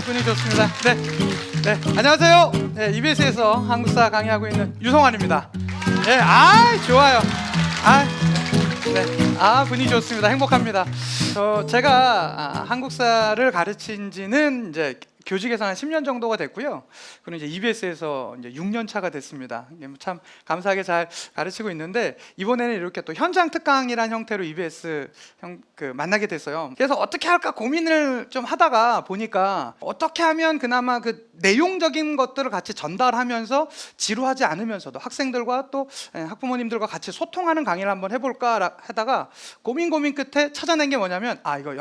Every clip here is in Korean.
분위기 좋습니다. 안녕하세요. 네, EBS에서 한국사 강의하고 있는 유성환입니다. 네, 좋아요. 분위기 좋습니다. 행복합니다. 제가 한국사를 가르친 지는 이제 교직에서 한 10년 정도가 됐고요. 그리고 이제 EBS에서 이제 6년 차가 됐습니다. 참 감사하게 잘 가르치고 있는데, 이번에는 이렇게 또 현장 특강이라는 형태로 EBS 만나게 됐어요. 그래서 어떻게 할까 고민을 좀 하다가 보니까 어떻게 하면 그나마 그 내용적인 것들을 같이 전달하면서 지루하지 않으면서도 학생들과 또 학부모님들과 같이 소통하는 강의를 한번 해볼까 하다가 고민 끝에 찾아낸 게 뭐냐면, 이거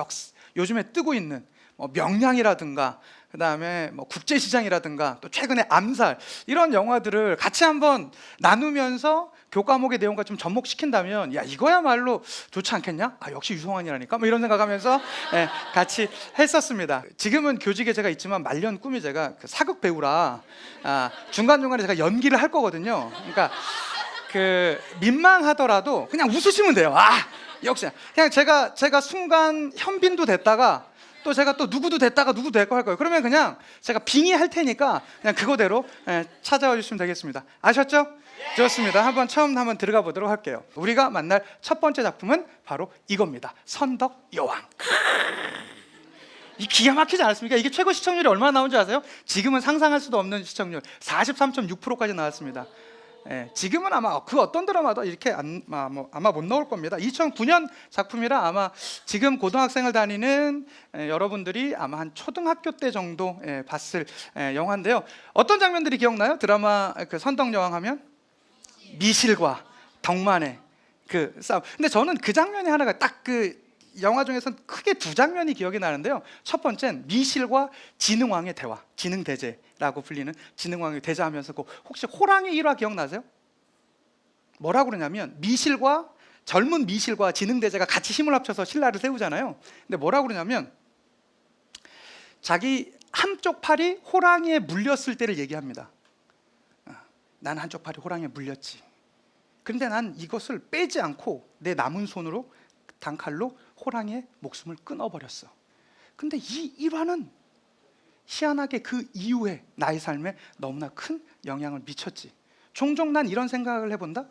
요즘에 뜨고 있는 명량이라든가 그 다음에 국제시장이라든가 또 최근에 암살, 이런 영화들을 같이 한번 나누면서 교과목의 내용과 좀 접목시킨다면 이거야말로 좋지 않겠냐? 역시 유성환이라니까 이런 생각하면서 같이 했었습니다. 지금은 교직에 제가 있지만 말년 꿈이 제가 사극 배우라 중간중간에 제가 연기를 할 거거든요. 그러니까 민망하더라도 그냥 웃으시면 돼요. 역시 그냥 제가 순간 현빈도 됐다가 또 제가 또 누구도 됐다가 누구도 됐고 할 거예요. 그러면 그냥 제가 빙의할 테니까 그냥 그거대로 찾아와 주시면 되겠습니다. 아셨죠? 좋습니다. 처음 한번 들어가 보도록 할게요. 우리가 만날 첫 번째 작품은 바로 이겁니다. 선덕여왕. 이 기가 막히지 않았습니까? 이게 최고 시청률이 얼마나 나온지 아세요? 지금은 상상할 수도 없는 시청률 43.6%까지 나왔습니다. 지금은 아마 그 어떤 드라마도 이렇게 아마 못 나올 겁니다. 2009년 작품이라 아마 지금 고등학생을 다니는 여러분들이 아마 한 초등학교 때 정도 봤을 영화인데요. 어떤 장면들이 기억나요? 드라마 선덕여왕 하면 미실과 덕만의 그 싸움. 근데 저는 그 장면이 하나가 딱 영화 중에서 크게 두 장면이 기억이 나는데요. 첫 번째는 미실과 지능왕의 대화, 지능대제라고 불리는 지능왕의 대자하면서 혹시 호랑이 일화 기억나세요? 뭐라고 그러냐면 젊은 미실과 지능대제가 같이 힘을 합쳐서 신라를 세우잖아요. 근데 뭐라고 그러냐면 자기 한쪽 팔이 호랑이에 물렸을 때를 얘기합니다. 난 한쪽 팔이 호랑이에 물렸지. 그런데 난 이것을 빼지 않고 내 남은 손으로 단칼로 호랑이의 목숨을 끊어버렸어. 근데 이 일화는 희한하게 그 이후에 나의 삶에 너무나 큰 영향을 미쳤지. 종종 난 이런 생각을 해본다.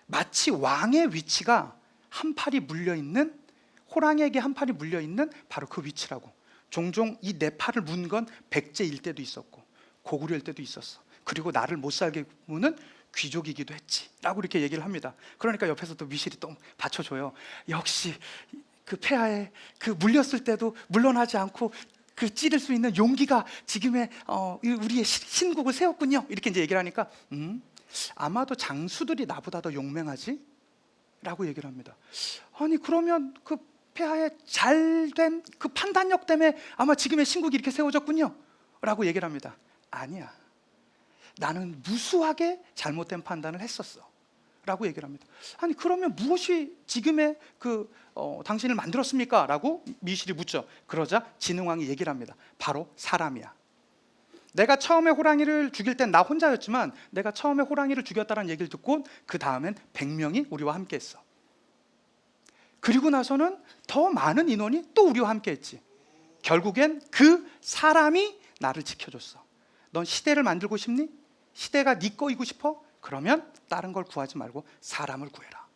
마치 왕의 위치가 한 팔이 물려있는, 호랑이에게 한 팔이 물려있는 바로 그 위치라고. 종종 이 내 팔을 문 건 백제일 때도 있었고 고구려일 때도 있었어. 그리고 나를 못 살게 무는 귀족이기도 했지 라고 이렇게 얘기를 합니다. 그러니까 옆에서 또 미실이 또 받쳐줘요. 역시 그 폐하에 물렸을 때도 물러나지 않고 찌를 수 있는 용기가 지금의 우리의 신국을 세웠군요. 이렇게 이제 얘기를 하니까 아마도 장수들이 나보다 더 용맹하지? 라고 얘기를 합니다. 아니 그러면 그 폐하의 잘된 그 판단력 때문에 아마 지금의 신국이 이렇게 세워졌군요. 라고 얘기를 합니다. 아니야. 나는 무수하게 잘못된 판단을 했었어 라고 얘기를 합니다. 아니 그러면 무엇이 지금의 당신을 만들었습니까? 라고 미실이 묻죠. 그러자 지능왕이 얘기를 합니다. 바로 사람이야. 내가 처음에 호랑이를 죽일 땐 나 혼자였지만 내가 처음에 호랑이를 죽였다는 얘기를 듣고 그 다음엔 100명이 우리와 함께 했어. 그리고 나서는 더 많은 인원이 또 우리와 함께 했지. 결국엔 그 사람이 나를 지켜줬어. 넌 시대를 만들고 싶니? 시대가 네 거이고 싶어? 그러면 다른 걸 구하지 말고 사람을 구해라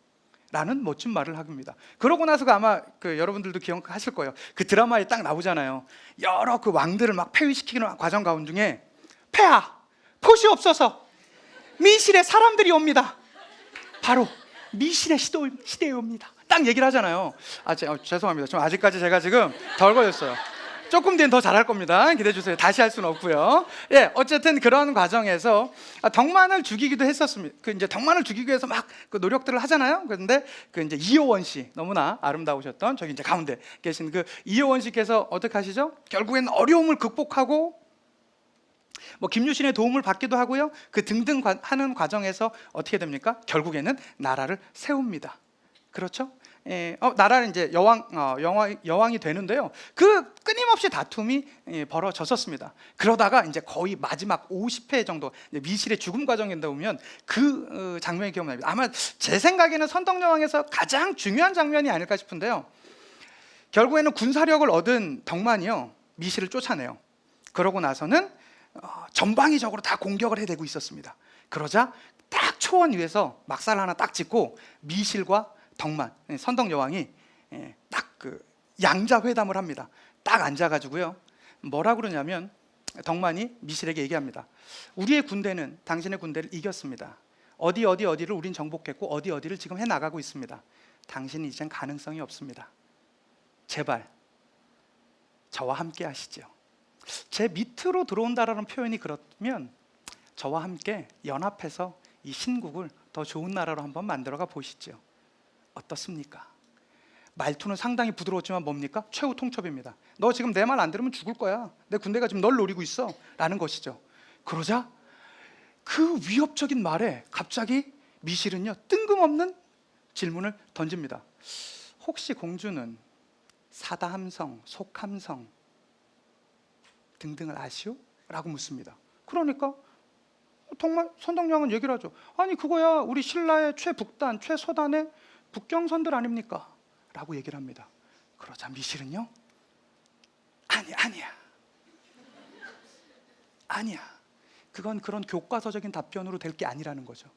라는 멋진 말을 합니다. 그러고 나서 아마 여러분들도 기억하실 거예요. 그 드라마에 딱 나오잖아요. 여러 왕들을 막 폐위시키는 과정 가운데 중에 폐하, 포시 없어서 미실의 사람들이 옵니다. 바로 미실의 시대에 옵니다. 딱 얘기를 하잖아요. 죄송합니다. 좀 아직까지 제가 지금 덜 걸렸어요. 조금 뒤엔 더 잘할 겁니다. 기대해 주세요. 다시 할 수는 없고요. 어쨌든 그런 과정에서 덕만을 죽이기도 했었습니다. 이제 덕만을 죽이기 위해서 막 노력들을 하잖아요. 그런데 이제 이효원 씨, 너무나 아름다우셨던 저기 이제 가운데 계신 이효원 씨께서 어떻게 하시죠? 결국엔 어려움을 극복하고 김유신의 도움을 받기도 하고요. 등등 하는 과정에서 어떻게 됩니까? 결국에는 나라를 세웁니다. 그렇죠? 나라는 이제 여왕이 되는데요. 끊임없이 다툼이 벌어졌었습니다. 그러다가 이제 거의 마지막 50회 정도 미실의 죽음 과정인데 보면 그 장면이 기억납니다. 아마 제 생각에는 선덕여왕에서 가장 중요한 장면이 아닐까 싶은데요. 결국에는 군사력을 얻은 덕만이요. 미실을 쫓아내요. 그러고 나서는 전방위적으로 다 공격을 해대고 있었습니다. 그러자 딱 초원 위에서 막살 하나 딱 짓고 미실과 덕만, 선덕 여왕이 딱 그 양자 회담을 합니다. 딱 앉아가지고요, 뭐라 그러냐면 덕만이 미실에게 얘기합니다. 우리의 군대는 당신의 군대를 이겼습니다. 어디를 우린 정복했고 어디를 지금 해나가고 있습니다. 당신은 이젠 가능성이 없습니다. 제발 저와 함께 하시죠. 제 밑으로 들어온다라는 표현이 그렇다면 저와 함께 연합해서 이 신국을 더 좋은 나라로 한번 만들어가 보시죠. 어떻습니까? 말투는 상당히 부드러웠지만 뭡니까? 최후 통첩입니다. 너 지금 내 말 안 들으면 죽을 거야. 내 군대가 지금 널 노리고 있어 라는 것이죠. 그러자 그 위협적인 말에 갑자기 미실은요, 뜬금없는 질문을 던집니다. 혹시 공주는 사다함성, 속함성 등등을 아시오? 라고 묻습니다. 그러니까 정말 선덕여왕은 얘기를 하죠. 아니 그거야 우리 신라의 최북단, 최서단의 북경선들 아닙니까? 라고 얘기를 합니다. 그러자 미실은요, 아니야. 그건 그런 교과서적인 답변으로 될 게 아니라는 거죠.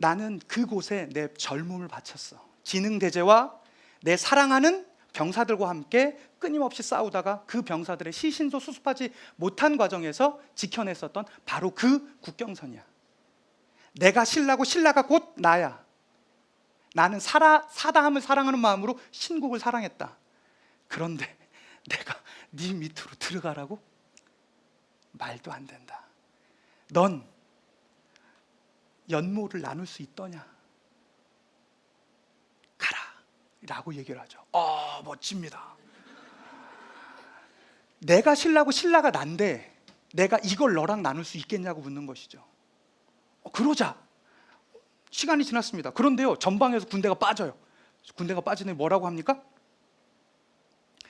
나는 그곳에 내 젊음을 바쳤어. 지능대제와 내 사랑하는 병사들과 함께 끊임없이 싸우다가 그 병사들의 시신도 수습하지 못한 과정에서 지켜냈었던 바로 그 국경선이야. 내가 신라고 신라가 곧 나야. 나는 사다함을 사랑하는 마음으로 신국을 사랑했다. 그런데 내가 네 밑으로 들어가라고? 말도 안 된다. 넌 연모를 나눌 수 있더냐? 가라 라고 얘기를 하죠. 멋집니다. 내가 신라고 신라가 난데 내가 이걸 너랑 나눌 수 있겠냐고 묻는 것이죠. 그러자 시간이 지났습니다. 그런데요, 전방에서 군대가 빠져요. 군대가 빠지니 뭐라고 합니까?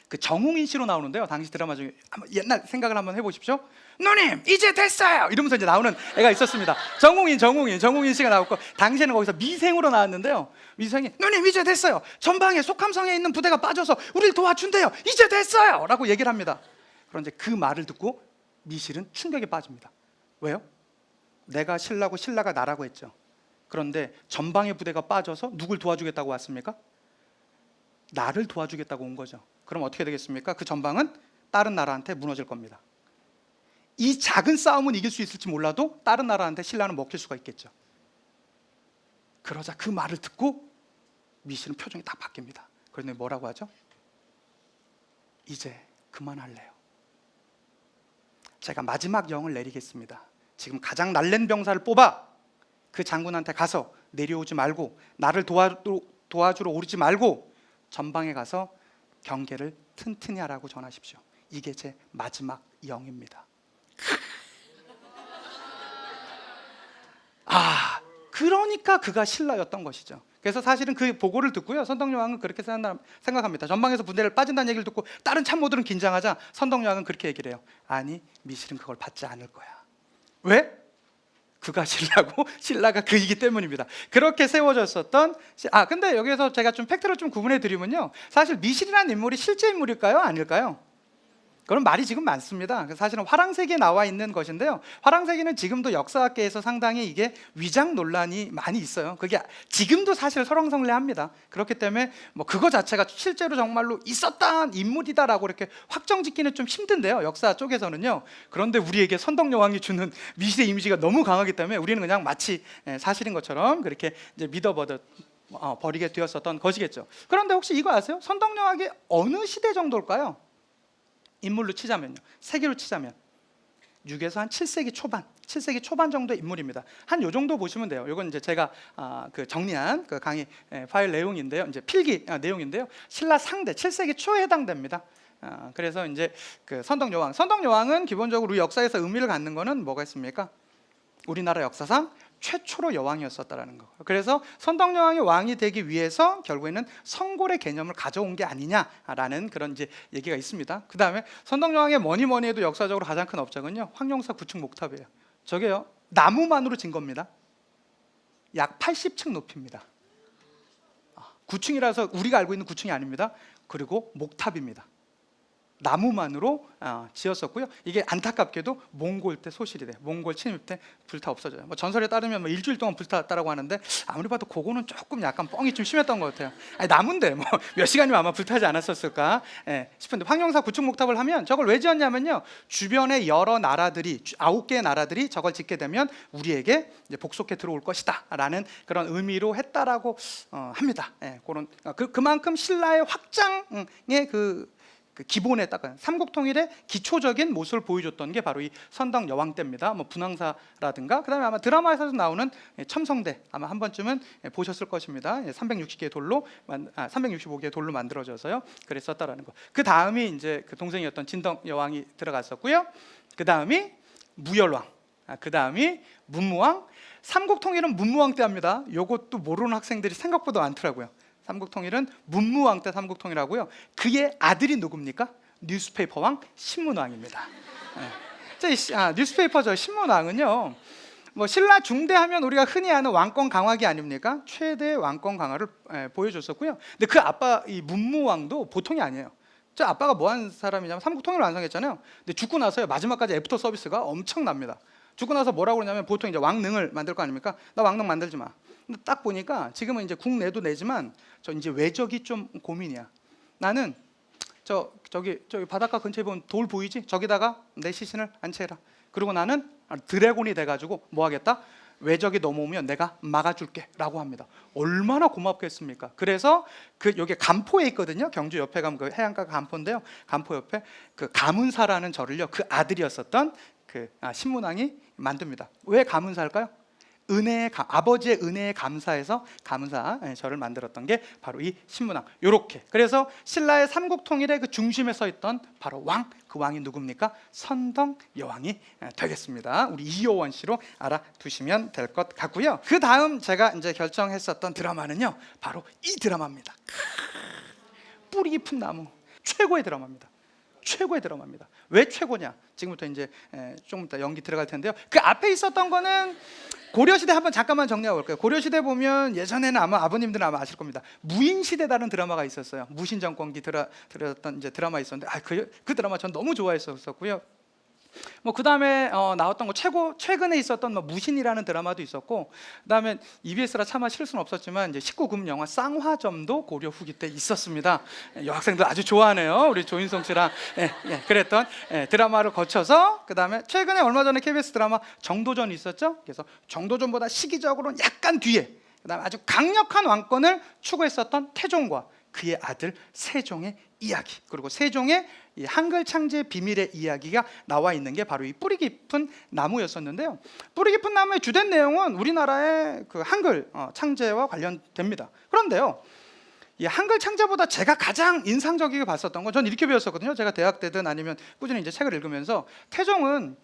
그 정웅인 씨로 나오는데요, 당시 드라마 중에 옛날 생각을 한번 해보십시오. 누님 이제 됐어요 이러면서 이제 나오는 애가 있었습니다. 정웅인 씨가 나왔고, 당시에는 거기서 미생으로 나왔는데요, 미생이 누님 이제 됐어요, 전방에 속함성에 있는 부대가 빠져서 우리를 도와준대요, 이제 됐어요 라고 얘기를 합니다. 그런데 그 말을 듣고 미실은 충격에 빠집니다. 왜요? 내가 신라고 신라가 나라고 했죠. 그런데 전방의 부대가 빠져서 누굴 도와주겠다고 왔습니까? 나를 도와주겠다고 온 거죠. 그럼 어떻게 되겠습니까? 그 전방은 다른 나라한테 무너질 겁니다. 이 작은 싸움은 이길 수 있을지 몰라도 다른 나라한테 신라는 먹힐 수가 있겠죠. 그러자 그 말을 듣고 미실은 표정이 딱 바뀝니다. 그런데 뭐라고 하죠? 이제 그만할래요. 제가 마지막 영을 내리겠습니다. 지금 가장 날랜 병사를 뽑아 그 장군한테 가서 내려오지 말고 나를 도와주러 오르지 말고 전방에 가서 경계를 튼튼히 하라고 전하십시오. 이게 제 마지막 영입니다. 그러니까 그가 신라였던 것이죠. 그래서 사실은 그 보고를 듣고요, 선덕여왕은 그렇게 생각합니다. 전방에서 부대를 빠진다는 얘기를 듣고 다른 참모들은 긴장하자 선덕여왕은 그렇게 얘기를 해요. 아니 미실은 그걸 받지 않을 거야. 왜? 그가 신라고 신라가 그이기 때문입니다. 그렇게 세워졌었던. 근데 여기에서 제가 좀 팩트를 좀 구분해 드리면요, 사실 미실이라는 인물이 실제 인물일까요? 아닐까요? 그런 말이 지금 많습니다. 사실은 화랑세기에 나와 있는 것인데요, 화랑세기는 지금도 역사학계에서 상당히 이게 위장 논란이 많이 있어요. 그게 지금도 사실 설왕설래합니다. 그렇기 때문에 뭐 그거 자체가 실제로 정말로 있었던 인물이다라고 이렇게 확정짓기는 좀 힘든데요, 역사 쪽에서는요. 그런데 우리에게 선덕여왕이 주는 미실의 이미지가 너무 강하기 때문에 우리는 그냥 마치 사실인 것처럼 그렇게 이제 버리게 되었었던 것이겠죠. 그런데 혹시 이거 아세요? 선덕여왕이 어느 시대 정도일까요? 인물로 치자면요, 세기로 치자면 6에서 한 7세기 초반 정도의 인물입니다. 한 요 정도 보시면 돼요. 이건 이제 제가 그 정리한 그 강의 파일 내용인데요, 이제 필기 내용인데요, 신라 상대 7세기 초에 해당됩니다. 그래서 이제 그 선덕여왕은 기본적으로 우리 역사에서 의미를 갖는 거는 뭐가 있습니까? 우리나라 역사상 최초로 여왕이었었다라는 거. 그래서 선덕여왕이 왕이 되기 위해서 결국에는 성골의 개념을 가져온 게 아니냐라는 그런 이제 얘기가 있습니다. 그 다음에 선덕여왕의 뭐니 해도 역사적으로 가장 큰 업적은요, 황룡사 9층 목탑이에요. 저게요, 나무만으로 진 겁니다. 약 80층 높이입니다. 9층이라서 우리가 알고 있는 9층이 아닙니다. 그리고 목탑입니다. 나무만으로 지었었고요. 이게 안타깝게도 몽골 때 소실이 돼. 몽골 침입 때 불타 없어져요. 뭐 전설에 따르면 뭐 일주일 동안 불탔다라고 하는데 아무리 봐도 그거는 조금 약간 뻥이 좀 심했던 것 같아요. 아니, 나무인데 뭐 몇 시간이면 아마 불타지 않았었을까 싶은데, 황룡사 구축 목탑을 하면 저걸 왜 지었냐면요, 주변에 여러 나라들이 9개의 나라들이 저걸 짓게 되면 우리에게 이제 복속해 들어올 것이다라는 그런 의미로 했다라고 합니다. 그런 그만큼 신라의 확장의 그 기본에 딱 삼국통일의 기초적인 모습을 보여줬던 게 바로 이 선덕 여왕 때입니다. 뭐 분황사라든가, 그다음에 아마 드라마에서도 나오는 첨성대, 아마 한 번쯤은 보셨을 것입니다. 360개의 돌로 365개의 돌로 만들어져서요, 그랬었다라는 거. 그 다음이 이제 그 동생이었던 진덕 여왕이 들어갔었고요. 그 다음이 무열왕, 그 다음이 문무왕. 삼국통일은 문무왕 때 합니다. 요것도 모르는 학생들이 생각보다 많더라고요. 삼국통일은 문무왕 때 삼국통일하고요. 그의 아들이 누굽니까? 뉴스페이퍼 왕 신문왕입니다. 뉴스페이퍼죠. 신문왕은요, 뭐 신라 중대하면 우리가 흔히 아는 왕권 강화기 아닙니까? 최대 왕권 강화를 보여줬었고요. 근데 그 아빠 이 문무왕도 보통이 아니에요. 저 아빠가 뭐 한 사람이냐면 삼국통일을 완성했잖아요. 근데 죽고 나서요, 마지막까지 애프터 서비스가 엄청납니다. 죽고 나서 뭐라고 그러냐면, 보통 이제 왕릉을 만들 거 아닙니까? 나 왕릉 만들지 마. 근데 딱 보니까 지금은 이제 국내도 내지만 저 이제 외적이 좀 고민이야. 나는 저기 바닷가 근처에 보면 돌 보이지? 저기다가 내 시신을 안치해라. 그리고 나는 드래곤이 돼가지고 뭐 하겠다? 외적이 넘어오면 내가 막아줄게라고 합니다. 얼마나 고맙겠습니까? 그래서 그 여기 감포에 있거든요. 경주 옆에 가면 그 해안가 감포인데요. 감포 옆에 그 가문사라는 절을요, 그 아들이었었던 그 신문왕이 만듭니다. 왜 가문사일까요? 아버지의 은혜에 감사해서 가문사 절을 만들었던 게 바로 이 신문왕. 요렇게. 그래서 신라의 삼국통일의 그 중심에 서 있던 바로 왕, 그 왕이 누굽니까? 선덕 여왕이 되겠습니다. 우리 이효원 씨로 알아두시면 될 것 같고요. 그 다음 제가 이제 결정했었던 드라마는요, 바로 이 드라마입니다. 뿌리 깊은 나무. 최고의 드라마입니다. 최고의 드라마입니다. 왜 최고냐? 지금부터 이제 좀 이따 연기 들어갈 텐데요. 그 앞에 있었던 거는 고려시대 한번 잠깐만 정리해 볼게요. 고려시대 보면 예전에는 아마 아버님들은 아마 아실 겁니다. 무인시대라는 드라마가 있었어요. 무신정권기 들었던 이제 드라마 있었는데, 그 드라마 전 너무 좋아했었고요. 뭐 그 다음에 나왔던 거 최근에 있었던 뭐 무신이라는 드라마도 있었고, 그 다음에 EBS라 차마 실 수는 없었지만 이제 19금 영화 쌍화점도 고려 후기 때 있었습니다. 여학생들 아주 좋아하네요. 우리 조인성 씨랑 그랬던 드라마를 거쳐서, 그 다음에 최근에 얼마 전에 KBS 드라마 정도전이 있었죠. 그래서 정도전보다 시기적으로는 약간 뒤에, 그 다음에 아주 강력한 왕권을 추구했었던 태종과 그의 아들 세종의 이야기, 그리고 세종의 이 한글 창제의 비밀의 이야기가 나와 있는 게 바로 이 뿌리 깊은 나무였었는데요. 뿌리 깊은 나무의 주된 내용은 우리나라의 그 한글 창제와 관련됩니다. 그런데요, 이 한글 창제보다 제가 가장 인상적이게 봤었던 건, 전 이렇게 배웠었거든요. 제가 대학 때든 아니면 꾸준히 이제 책을 읽으면서, 태종은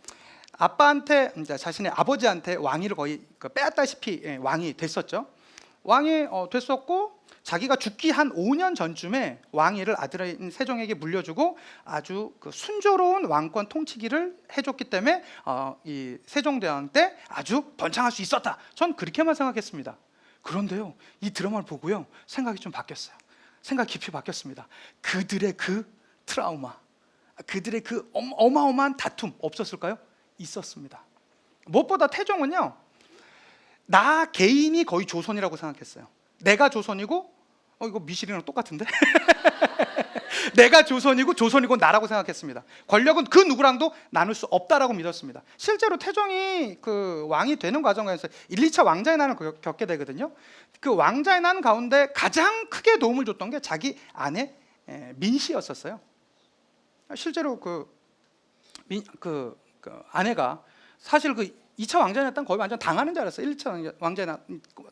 아빠한테, 이제 자신의 아버지한테 왕위를 거의 빼앗다시피 왕이 됐었죠. 왕이 됐었고, 자기가 죽기 한 5년 전쯤에 왕위를 아들인 세종에게 물려주고 아주 그 순조로운 왕권 통치기를 해줬기 때문에 이 세종대왕 때 아주 번창할 수 있었다. 전 그렇게만 생각했습니다. 그런데요, 이 드라마를 보고요, 생각이 좀 바뀌었어요. 생각이 깊이 바뀌었습니다. 그들의 그 트라우마, 그들의 그 어마어마한 다툼 없었을까요? 있었습니다. 무엇보다 태종은요, 나 개인이 거의 조선이라고 생각했어요. 내가 조선이고, 이거 미실이랑 똑같은데? 내가 조선이고 나라고 생각했습니다. 권력은 그 누구랑도 나눌 수 없다라고 믿었습니다. 실제로 태종이 그 왕이 되는 과정에서 1, 2차 왕자의 난을 겪게 되거든요. 그 왕자의 난 가운데 가장 크게 도움을 줬던 게 자기 아내 민씨였었어요. 실제로 그 아내가 사실 그 2차 왕자의 난 거의 완전 당하는 줄 알았어요. 1차 왕자의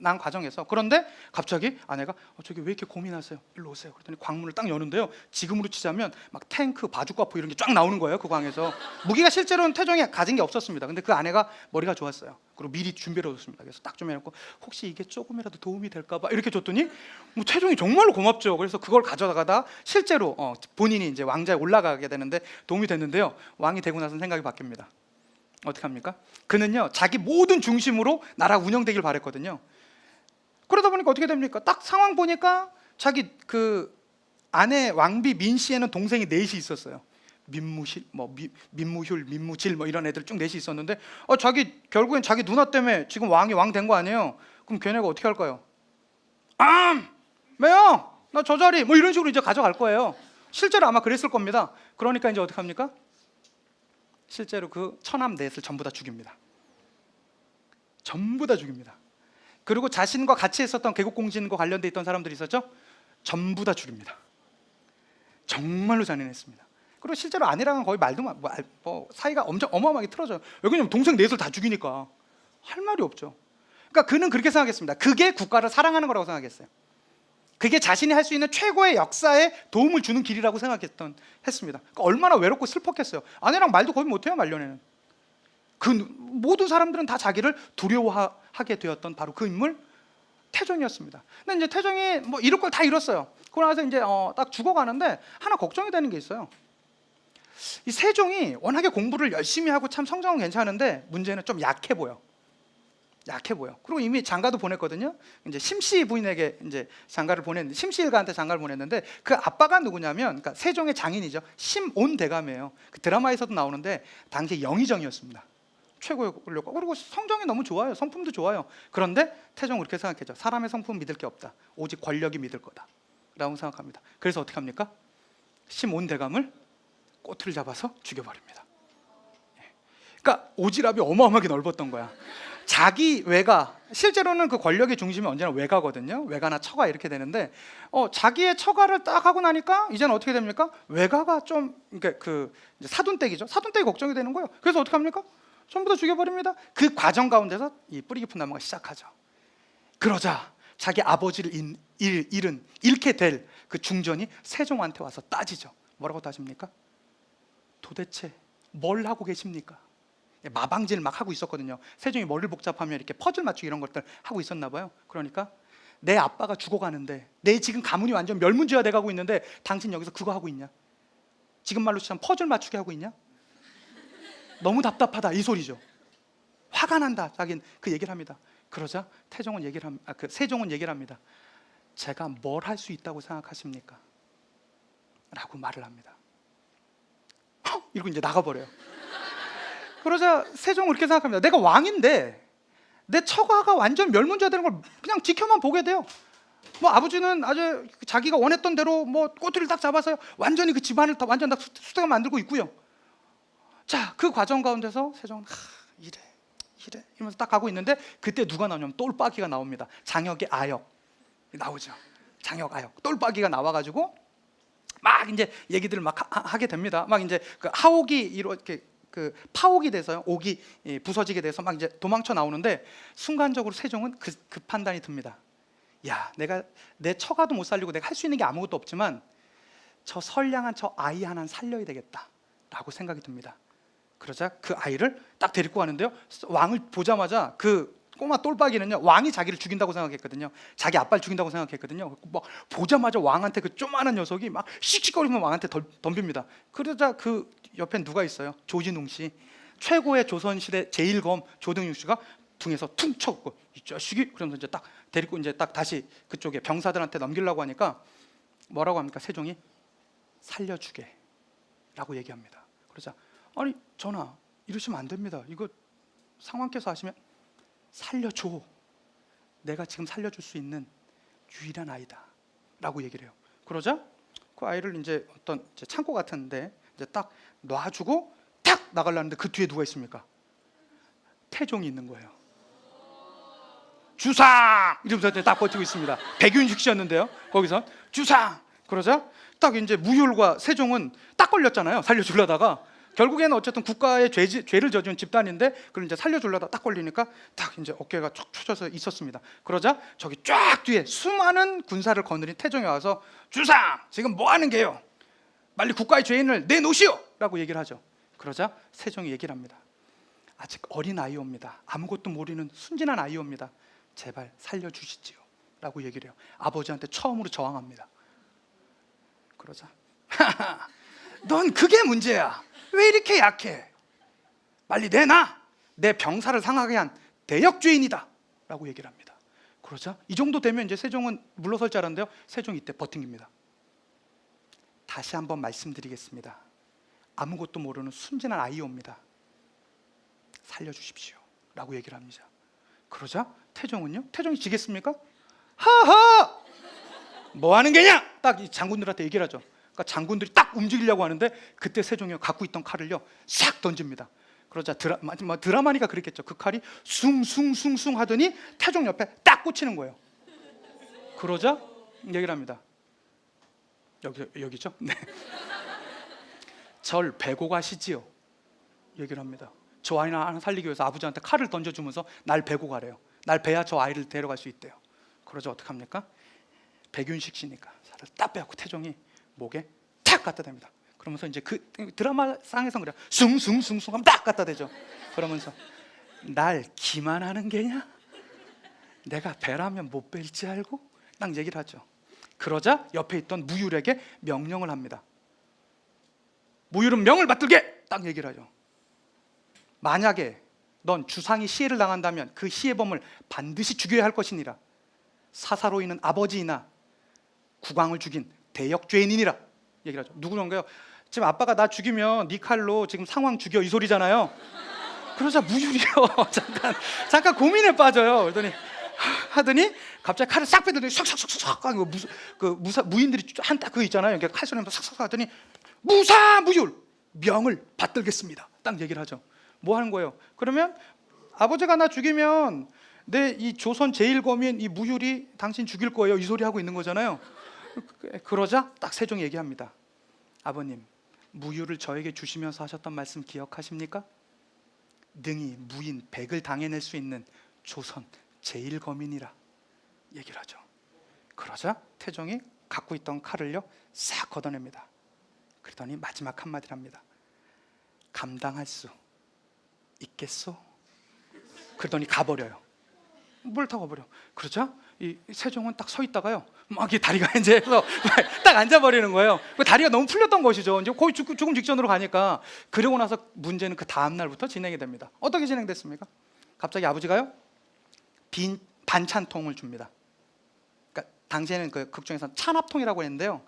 난 과정에서. 그런데 갑자기 아내가 저기 왜 이렇게 고민하세요? 일로 오세요. 그랬더니 광문을 딱 여는데요, 지금으로 치자면 막 탱크, 바주카포 이런 게 쫙 나오는 거예요. 그 광에서. 무기가 실제로는 태종이 가진 게 없었습니다. 근데 그 아내가 머리가 좋았어요. 그리고 미리 준비를 해줬습니다. 그래서 딱 좀 해놓고 혹시 이게 조금이라도 도움이 될까 봐 이렇게 줬더니 뭐 태종이 정말로 고맙죠. 그래서 그걸 가져다가 실제로 본인이 이제 왕자에 올라가게 되는데 도움이 됐는데요, 왕이 되고 나서는 생각이 바뀝니다. 어떻게 합니까? 그는요, 자기 모든 중심으로 나라 운영되길 바랬거든요. 그러다 보니까 어떻게 됩니까? 딱 상황 보니까 자기 그 아내 왕비 민씨에는 동생이 넷이 있었어요. 민무실, 민무휴, 민무질 이런 애들 쭉 넷이 있었는데 자기 결국엔 자기 누나 때문에 지금 왕이 왕 된 거 아니에요? 그럼 걔네가 어떻게 할까요? 매형 나 저 자리 이런 식으로 이제 가져갈 거예요. 실제로 아마 그랬을 겁니다. 그러니까 이제 어떻게 합니까? 실제로 그 처남 넷을 전부 다 죽입니다. 전부 다 죽입니다. 그리고 자신과 같이 있었던 개국공신과 관련돼 있던 사람들이 있었죠? 전부 다 죽입니다. 정말로 잔인했습니다. 그리고 실제로 아내랑은 거의 말도 사이가 엄청 어마어마하게 틀어져요. 왜냐면 동생 넷을 다 죽이니까 할 말이 없죠. 그러니까 그는 그렇게 생각했습니다. 그게 국가를 사랑하는 거라고 생각했어요. 그게 자신이 할 수 있는 최고의 역사에 도움을 주는 길이라고 했습니다. 그러니까 얼마나 외롭고 슬펐겠어요. 아내랑 말도 거의 못해요. 말년에는 그 모든 사람들은 다 자기를 두려워하게 되었던 바로 그 인물 태종이었습니다. 근데 이제 태종이 이럴 걸 다 잃었어요. 그러고 나서 이제 딱 죽어가는데 하나 걱정이 되는 게 있어요. 이 세종이 워낙에 공부를 열심히 하고 참 성적은 괜찮은데 문제는 좀 약해 보여. 그리고 이미 장가도 보냈거든요. 이제 심씨 부인에게 이제 장가를 보냈는데, 심씨 일가한테 장가를 보냈는데 그 아빠가 누구냐면, 그러니까 세종의 장인이죠. 심온대감이에요. 그 드라마에서도 나오는데 당시 영의정이었습니다. 최고의 권력가. 그리고 성정이 너무 좋아요. 성품도 좋아요. 그런데 태종은 그렇게 생각했죠. 사람의 성품 믿을 게 없다. 오직 권력이 믿을 거다라고 생각합니다. 그래서 어떻게 합니까? 심온대감을 꼬투리를 잡아서 죽여버립니다. 그러니까 오지랖이 어마어마하게 넓었던 거야. 자기 외가, 실제로는 그 권력의 중심이 언제나 외가거든요. 외가나 처가 이렇게 되는데 자기의 처가를 딱 하고 나니까 이제는 어떻게 됩니까? 외가가 좀 그 이제 사돈댁이죠. 사돈댁이 걱정이 되는 거예요. 그래서 어떻게 합니까? 전부 다 죽여버립니다. 그 과정 가운데서 이 뿌리 깊은 나무가 시작하죠. 그러자 자기 아버지를 잃게 될 그 중전이 세종한테 와서 따지죠. 뭐라고 따집니까? 도대체 뭘 하고 계십니까? 마방질 막 하고 있었거든요. 세종이 머리를 복잡하면 이렇게 퍼즐 맞추기 이런 것들 하고 있었나 봐요. 그러니까 내 아빠가 죽어가는데, 내 지금 가문이 완전 멸문지화 돼가고 있는데 당신 여기서 그거 하고 있냐? 지금 말로 치면 퍼즐 맞추기 하고 있냐? 너무 답답하다 이 소리죠. 화가 난다. 자기는 그 얘기를 합니다. 그러자 세종은 얘기를 합니다. 제가 뭘 할 수 있다고 생각하십니까? 라고 말을 합니다. 이러고 이제 나가버려요. 그러자 세종은 그렇게 생각합니다. 내가 왕인데 내 처가가 완전 멸문지화되는 걸 그냥 지켜만 보게 돼요. 아버지는 아주 자기가 원했던 대로 꼬투리를 딱 잡아서 완전히 그 집안을 다 완전 다 수대가 만들고 있고요. 자, 그 과정 가운데서 세종은 이래 이러면서 딱 가고 있는데 그때 누가 나오냐면 똘빠기가 나옵니다. 장혁의 아역 나오죠. 장혁 아역 똘빠기가 나와가지고 막 이제 얘기들을 막 하게 됩니다. 막 이제 그 하옥이 이렇게 그 파옥이 돼서요, 옥이 부서지게 돼서 막 이제 도망쳐 나오는데 순간적으로 세종은 그 판단이 듭니다. 야, 내가 내 처가도 못 살리고 내가 할 수 있는 게 아무것도 없지만 저 선량한 저 아이 하나는 살려야 되겠다라고 생각이 듭니다. 그러자 그 아이를 딱 데리고 가는데요. 왕을 보자마자 그 꼬마 똘박이는요, 왕이 자기를 죽인다고 생각했거든요. 자기 아빠를 죽인다고 생각했거든요. 막 보자마자 왕한테 그 조그마한 녀석이 막 씩씩거리면 왕한테 덤빕니다. 그러자 그 옆엔 누가 있어요? 조진웅 씨, 최고의 조선시대 제1검 조등육 씨가 등에서 퉁 쳤고 이 자식이, 그러면서 이제 딱 데리고 이제 딱 다시 그쪽에 병사들한테 넘기려고 하니까 뭐라고 합니까? 세종이 살려주게라고 얘기합니다. 그러자 아니 전하 이러시면 안 됩니다. 이거 상왕께서 하시면 살려줘. 내가 지금 살려줄 수 있는 유일한 아이다 라고 얘기를 해요. 그러자 그 아이를 이제 어떤 창고 같은데 이제 딱 놔주고 탁 나가려는데 그 뒤에 누가 있습니까? 태종이 있는 거예요. 주상! 이러면서 딱 버티고 있습니다. 백윤식 씨였는데요. 거기서 주상! 그러자 딱 이제 무효과 세종은 딱 걸렸잖아요. 살려주려다가 결국에는 어쨌든 국가의 죄를 저지른 집단인데 그걸 이제 살려주려다 딱 걸리니까 딱 이제 어깨가 쭉 펴져서 있었습니다. 그러자 저기 쫙 뒤에 수많은 군사를 거느린 태종이 와서 주상! 지금 뭐 하는 게요? 빨리 국가의 죄인을 내놓으시오! 라고 얘기를 하죠. 그러자 세종이 얘기를 합니다. 아직 어린 아이옵니다. 아무것도 모르는 순진한 아이옵니다. 제발 살려주시지요 라고 얘기를 해요. 아버지한테 처음으로 저항합니다. 그러자 넌 그게 문제야. 왜 이렇게 약해? 빨리 내놔. 내 병사를 상하게 한 대역죄인이다 라고 얘기를 합니다. 그러자 이 정도 되면 이제 세종은 물러설 줄 알았는데요, 세종이 이때 버팅깁니다. 다시 한번 말씀드리겠습니다. 아무것도 모르는 순진한 아이옵니다. 살려주십시오 라고 얘기를 합니다. 그러자 태종은요, 태종이 지겠습니까? 하하! 뭐 하는 게냐? 딱 이 장군들한테 얘기를 하죠. 그러니까 장군들이 딱 움직이려고 하는데 그때 세종이 갖고 있던 칼을요 싹 던집니다. 그러자 드라마니까 그랬겠죠. 그 칼이 숭숭숭숭 하더니 태종 옆에 딱 꽂히는 거예요. 그러자 얘기를 합니다. 여기죠? 네. 절 베고 가시지요 얘기를 합니다. 저 아이를 하나 살리기 위해서 아버지한테 칼을 던져주면서 날 베고 가래요. 날 베야 저 아이를 데려갈 수 있대요. 그러자 어떡합니까? 백윤식 씨니까 살을 딱 빼갖고 태종이 목에 탁 갖다 댑니다. 그러면서 이제 그 드라마상에서 그래 숭숭숭숭 하면 딱 갖다 대죠. 그러면서 날 기만하는 게냐? 내가 배라면 못 뺄지 알고? 딱 얘기를 하죠. 그러자 옆에 있던 무율에게 명령을 합니다. 무율은 명을 받들게! 딱 얘기를 하죠. 만약에 넌 주상이 시해를 당한다면 그 시해범을 반드시 죽여야 할 것이니라. 사사로이는 아버지이나 국왕을 죽인 대역죄인이니라 얘기를 하죠. 누구런가요? 지금 아빠가 나 죽이면 네 칼로 지금 상황 죽여 이 소리잖아요. 그러자 무율이요 잠깐 고민에 빠져요. 그러더니 하더니 갑자기 칼을 싹 빼더니 싹싹싹싹 무인들이 한 딱 그 있잖아요. 칼 쏘면서 싹싹 하더니 무사무율 명을 받들겠습니다. 딱 얘기를 하죠. 뭐 하는 거예요? 그러면 아버지가 나 죽이면 내 이 조선 제일검인 이 무율이 당신 죽일 거예요. 이 소리 하고 있는 거잖아요. 그러자 딱 세종이 얘기합니다. 아버님, 무율을 저에게 주시면서 하셨던 말씀 기억하십니까? 능히 무인 100을 당해낼 수 있는 조선 제일검인이라 얘기를 하죠. 그러자 태종이 갖고 있던 칼을요 싹 걷어냅니다. 그러더니 마지막 한마디를 합니다. 감당할 수 있겠소? 그러더니 가버려요. 뭘 타고 버려. 그러자 이 세종은 딱 서 있다가요 막 이 다리가 이제 딱 앉아버리는 거예요. 그 다리가 너무 풀렸던 것이죠. 이제 거의 죽음 직전으로 가니까. 그러고 나서 문제는 그 다음 날부터 진행이 됩니다. 어떻게 진행됐습니까? 갑자기 아버지가요 빈 반찬통을 줍니다. 그러니까 당시에는 그 극중에서 찬압통이라고 했는데요,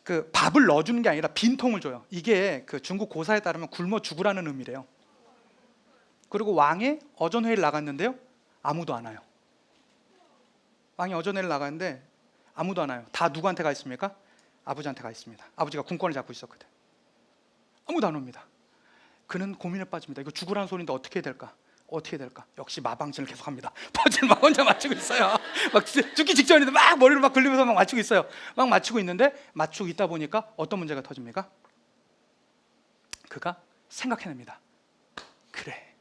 그 밥을 넣어주는 게 아니라 빈 통을 줘요. 이게 그 중국 고사에 따르면 굶어 죽으라는 의미래요. 그리고 왕이 어전회의를 나갔는데요 아무도 안 와요. 왕이 어전회의를 나갔는데 아무도 안 와요. 다 누구한테 가 있습니까? 아버지한테 가 있습니다. 아버지가 군권을 잡고 있었거든. 아무도 안 옵니다. 그는 고민에 빠집니다. 이거 죽으라는 소리인데 어떻게 해야 될까? 어떻게 될까? 역시 마방진을 계속합니다. 퍼즐 막 혼자 맞추고 있어요. 막 죽기 직전인데 막 머리를 막 굴리면서 막 맞추고 있어요. 막 맞추고 있는데 맞추고 있다 보니까 어떤 문제가 터집니까? 그가 생각해냅니다. 그래,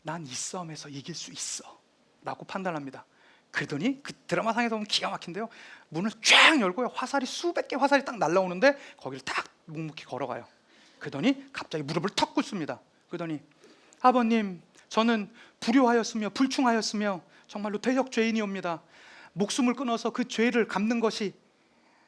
난 이 싸움에서 이길 수 있어 라고 판단합니다. 그러더니 그 드라마상에서 보면 기가 막힌데요, 문을 쫙 열고요 화살이 수백 개 화살이 딱 날라오는데 거기를 딱 묵묵히 걸어가요. 그러더니 갑자기 무릎을 턱 꿇습니다. 그러더니 아버님, 저는 불효하였으며 불충하였으며 정말로 대역죄인이옵니다. 목숨을 끊어서 그 죄를 갚는 것이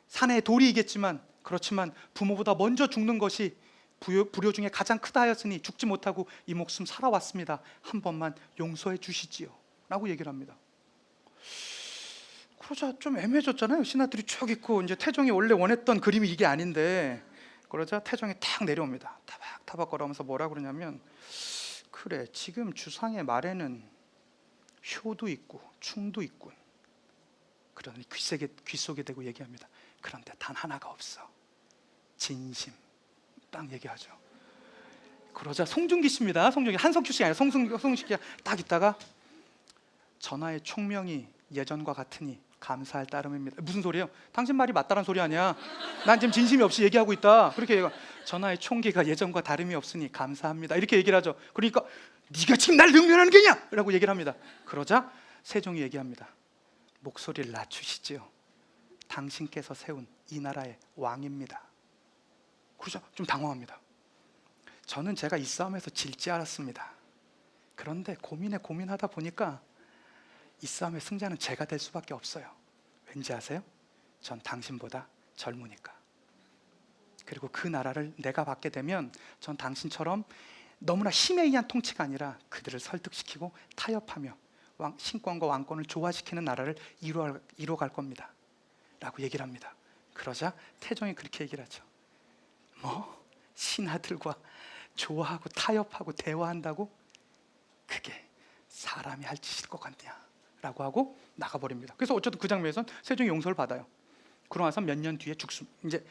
산의 도리이겠지만, 그렇지만 부모보다 먼저 죽는 것이 불효 중에 가장 크다 하였으니 죽지 못하고 이 목숨 살아왔습니다. 한 번만 용서해 주시지요 라고 얘기를 합니다. 그러자 좀 애매해졌잖아요. 신하들이 쭉 있고 이제 태종이 원래 원했던 그림이 이게 아닌데. 그러자 태종이 탁 내려옵니다. 타박타박 걸어오면서 뭐라 그러냐면, 그래, 지금 주상의 말에는 효도 있고 충도 있군. 그러더니 귀 속에 대고 얘기합니다. 그런데 단 하나가 없어. 진심. 딱 얘기하죠. 그러자 송중기 씨입니다. 송중기, 한석규 씨 아니라 송중기 씨가 딱 있다가 전하의 총명이 예전과 같으니 감사할 따름입니다. 무슨 소리예요? 당신 말이 맞다란 소리 아니야. 난 지금 진심이 없이 얘기하고 있다. 그렇게 얘기가, 전하의 총기가 예전과 다름이 없으니 감사합니다. 이렇게 얘기를 하죠. 그러니까 네가 지금 날 능멸하는 게냐? 라고 얘기를 합니다. 그러자 세종이 얘기합니다. 목소리를 낮추시지요. 당신께서 세운 이 나라의 왕입니다. 그러자 좀 당황합니다. 저는 제가 이 싸움에서 질지 알았습니다. 그런데 고민하다 보니까 이 싸움의 승자는 제가 될 수밖에 없어요. 왠지 아세요? 전 당신보다 젊으니까. 그리고 그 나라를 내가 받게 되면 전 당신처럼 너무나 힘에 의한 통치가 아니라 그들을 설득시키고 타협하며 신권과 왕권을 조화시키는 나라를 이루어갈 겁니다 라고 얘기를 합니다. 그러자 태종이 그렇게 얘기를 하죠. 뭐? 신하들과 좋아하고 타협하고 대화한다고? 그게 사람이 할 짓일 것 같냐? 라고 하고 나가버립니다. 그래서 어쨌든 그 장면에선 세종이 용서를 받아요. 그러고 나서 몇 년 뒤에 죽습니다. 이제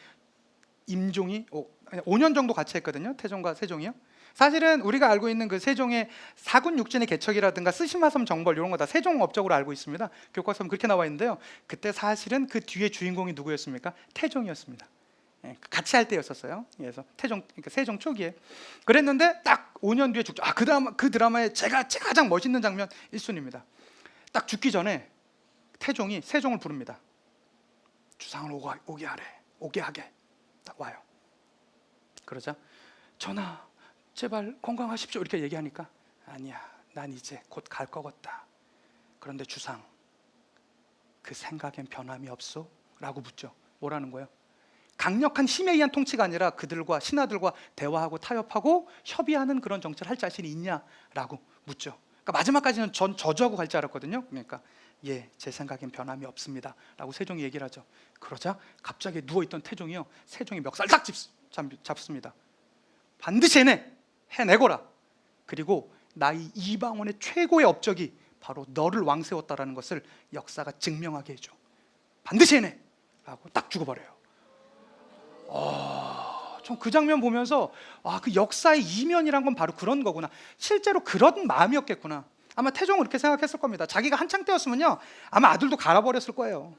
임종이 5년 정도 같이 했거든요. 태종과 세종이요. 사실은 우리가 알고 있는 그 세종의 사군 육진의 개척이라든가 쓰시마섬 정벌 이런 거 다 세종 업적으로 알고 있습니다. 교과서는 그렇게 나와 있는데요. 그때 사실은 그 뒤에 주인공이 누구였습니까? 태종이었습니다. 예, 같이 할 때였었어요. 그래서 태종, 그러니까 세종 초기에 그랬는데 딱 5년 뒤에 죽죠. 그 드라마에 제가 가장 멋있는 장면 1순위입니다. 딱 죽기 전에 태종이 세종을 부릅니다. 주상을 오게 하래, 오게 하게. 딱 와요. 그러자 전하 제발 건강하십시오 이렇게 얘기하니까 아니야 난 이제 곧 갈 거겠다. 그런데 주상 그 생각엔 변함이 없소? 라고 묻죠. 뭐라는 거예요? 강력한 힘에 의한 통치가 아니라 그들과 신하들과 대화하고 타협하고 협의하는 그런 정치를 할 자신이 있냐라고 묻죠. 그러니까 마지막까지는 전 저주하고 갈 줄 알았거든요. 그러니까 예, 제 생각엔 변함이 없습니다 라고 세종이 얘기를 하죠. 그러자 갑자기 누워있던 태종이요, 세종이 멱살 딱 잡습니다. 반드시 해내거라. 그리고 나이 이방원의 최고의 업적이 바로 너를 왕세웠다라는 것을 역사가 증명하게 해줘. 반드시 해내 라고 딱 죽어버려요. 전 그 장면 보면서 그 역사의 이면이란 건 바로 그런 거구나. 실제로 그런 마음이었겠구나. 아마 태종은 그렇게 생각했을 겁니다. 자기가 한창 때였으면요 아마 아들도 갈아버렸을 거예요.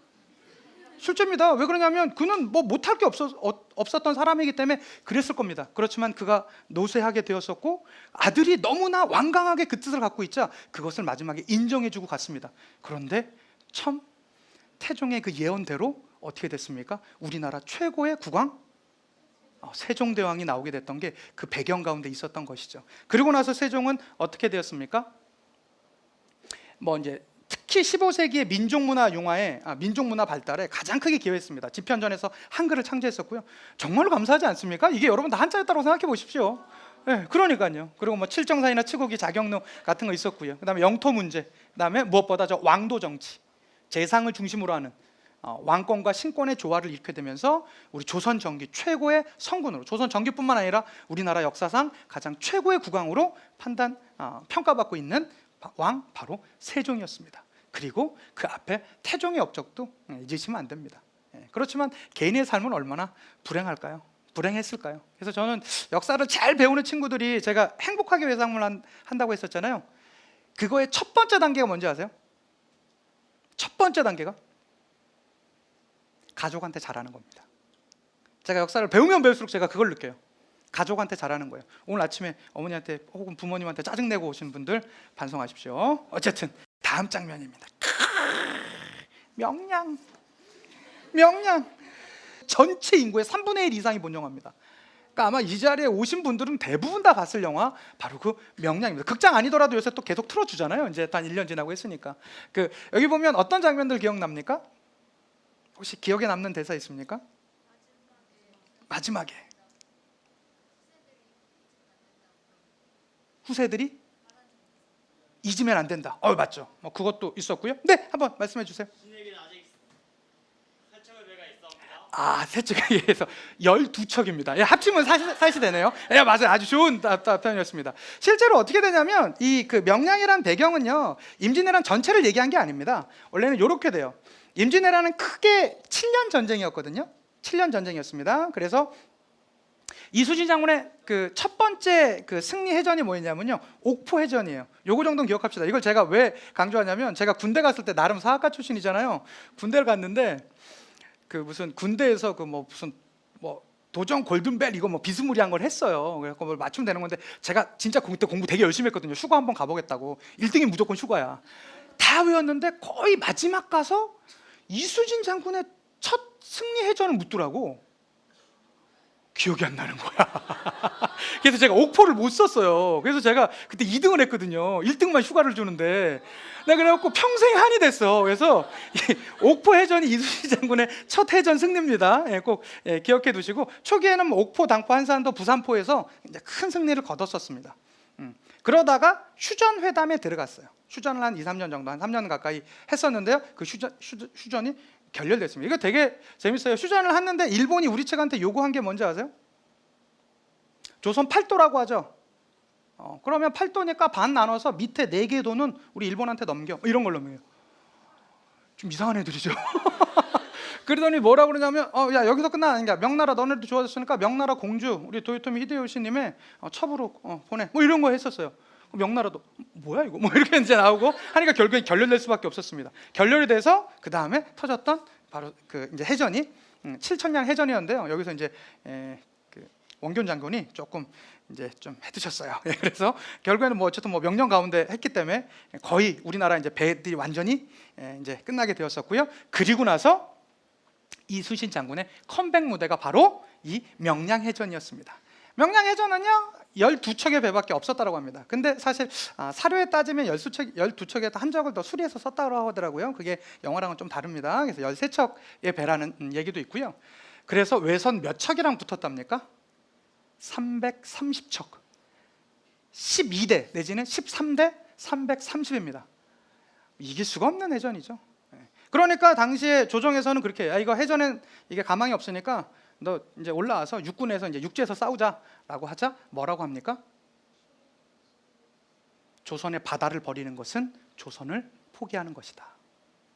실제입니다. 왜 그러냐면 그는 뭐 못할 게 없었던 사람이기 때문에 그랬을 겁니다. 그렇지만 그가 노쇠하게 되었었고 아들이 너무나 완강하게 그 뜻을 갖고 있자 그것을 마지막에 인정해주고 갔습니다. 그런데 참 태종의 그 예언대로 어떻게 됐습니까? 우리나라 최고의 국왕 세종대왕이 나오게 됐던 게 그 배경 가운데 있었던 것이죠. 그리고 나서 세종은 어떻게 되었습니까? 뭐 이제 특히 15세기의 민족문화 융화에 민족문화 발달에 가장 크게 기여했습니다. 집현전에서 한글을 창제했었고요. 정말로 감사하지 않습니까? 이게 여러분 다 한자였다고 생각해 보십시오. 네, 그러니까요. 그리고 뭐 칠정사이나 칠곡이 자경로 같은 거 있었고요. 그다음에 영토 문제, 그다음에 무엇보다 저 왕도 정치, 재상을 중심으로 하는 왕권과 신권의 조화를 이렇게 되면서 우리 조선 전기 최고의 성군으로, 조선 전기뿐만 아니라 우리나라 역사상 가장 최고의 국왕으로 평가받고 있는 왕 바로 세종이었습니다. 그리고 그 앞에 태종의 업적도 잊으시면 안 됩니다. 그렇지만 개인의 삶은 얼마나 불행할까요? 불행했을까요? 그래서 저는 역사를 잘 배우는 친구들이 제가 행복하게 외상을 한다고 했었잖아요. 그거의 첫 번째 단계가 뭔지 아세요? 첫 번째 단계가 가족한테 잘하는 겁니다. 제가 역사를 배우면 배울수록 제가 그걸 느껴요. 가족한테 잘하는 거예요. 오늘 아침에 어머니한테 혹은 부모님한테 짜증내고 오신 분들 반성하십시오. 어쨌든 다음 장면입니다. 명량 전체 인구의 3분의 1 이상이 본 영화입니다. 그러니까 아마 이 자리에 오신 분들은 대부분 다 봤을 영화 바로 그 명량입니다. 극장 아니더라도 요새 또 계속 틀어주잖아요. 이제 한 1년 지나고 했으니까. 여기 보면 어떤 장면들 기억납니까? 혹시 기억에 남는 대사 있습니까? 마지막에 후세들이 잊으면 안 된다. 맞죠. 뭐 그것도 있었고요. 네, 한번 말씀해 주세요. 진에게는 아직 세척의 배가 있사옵니다. 세척에 의해서 12척입니다. 합치면 사시 되네요. 맞아요. 아주 좋은 답변이었습니다. 실제로 어떻게 되냐면 이 그 명량이란 배경은요 임진왜란 전체를 얘기한 게 아닙니다. 원래는 이렇게 돼요. 임진왜란은 크게 7년 전쟁이었거든요. 7년 전쟁이었습니다. 그래서 이수진 장군의 그 첫 번째 그 승리 해전이 뭐였냐면요 옥포 해전이에요. 요거 정도는 기억합시다. 이걸 제가 왜 강조하냐면 제가 군대 갔을 때 나름 사학과 출신이잖아요. 군대를 갔는데 그 무슨 군대에서 그 뭐 무슨 뭐 도전 골든벨 이거 뭐 비스무리한 걸 했어요. 그래서 뭘 맞추면 되는 건데 제가 진짜 그때 공부 되게 열심히 했거든요. 휴가 한번 가보겠다고. 1등이 무조건 휴가야. 다 외웠는데 거의 마지막 가서 이수진 장군의 첫 승리 해전을 묻더라고. 기억이 안 나는 거야. 그래서 제가 옥포를 못 썼어요. 그래서 제가 그때 2등을 했거든요. 1등만 휴가를 주는데 내가 그래갖고 평생 한이 됐어. 그래서 옥포 해전이 이수진 장군의 첫 해전 승리입니다. 꼭 기억해 두시고 초기에는 옥포, 당포, 한산도, 부산포에서 이제 큰 승리를 거뒀었습니다. 그러다가 휴전회담에 들어갔어요. 휴전을 한 2, 3년 정도, 한 3년 가까이 했었는데요. 그 휴전이 결렬됐습니다. 이거 되게 재밌어요. 휴전을 했는데 일본이 우리 측한테 요구한 게 뭔지 아세요? 조선 팔도라고 하죠. 그러면 팔도니까 반 나눠서 밑에 4개 도는 우리 일본한테 넘겨, 이런 걸로 해요. 좀 이상한 애들이죠. 그러더니 뭐라고 그러냐면 야, 여기서 끝나는 게 명나라 너네도 좋아졌으니까 명나라 공주 우리 도요토미 히데요시님의 첩으로 보내, 뭐 이런 거 했었어요. 명나라도 뭐야 이거 뭐 이렇게 이제 나오고 하니까 결국에 결렬될 수밖에 없었습니다. 결렬이 돼서 그 다음에 터졌던 바로 그 이제 해전이 7천량 해전이었는데요. 여기서 이제 그 원균 장군이 조금 이제 좀 해드셨어요. 그래서 결국에는 뭐 어쨌든 뭐 명령 가운데 했기 때문에 거의 우리나라 이제 배들이 완전히 이제 끝나게 되었었고요. 그리고 나서 이순신 장군의 컴백 무대가 바로 이 명량해전이었습니다. 명량해전은요 12척의 배밖에 없었다고 합니다. 근데 사실 사료에 따지면 12척에 한 척을 더 수리해서 썼다고 하더라고요. 그게 영화랑은 좀 다릅니다. 그래서 13척의 배라는 얘기도 있고요. 그래서 외선 몇 척이랑 붙었답니까? 330척, 12대 내지는 13대 330입니다. 이길 수가 없는 해전이죠. 그러니까 당시에 조정에서는 그렇게 해요. 이거 해전엔 이게 가망이 없으니까 너 이제 올라와서 육군에서 이제 육지에서 싸우자라고 하자. 뭐라고 합니까? 조선의 바다를 버리는 것은 조선을 포기하는 것이다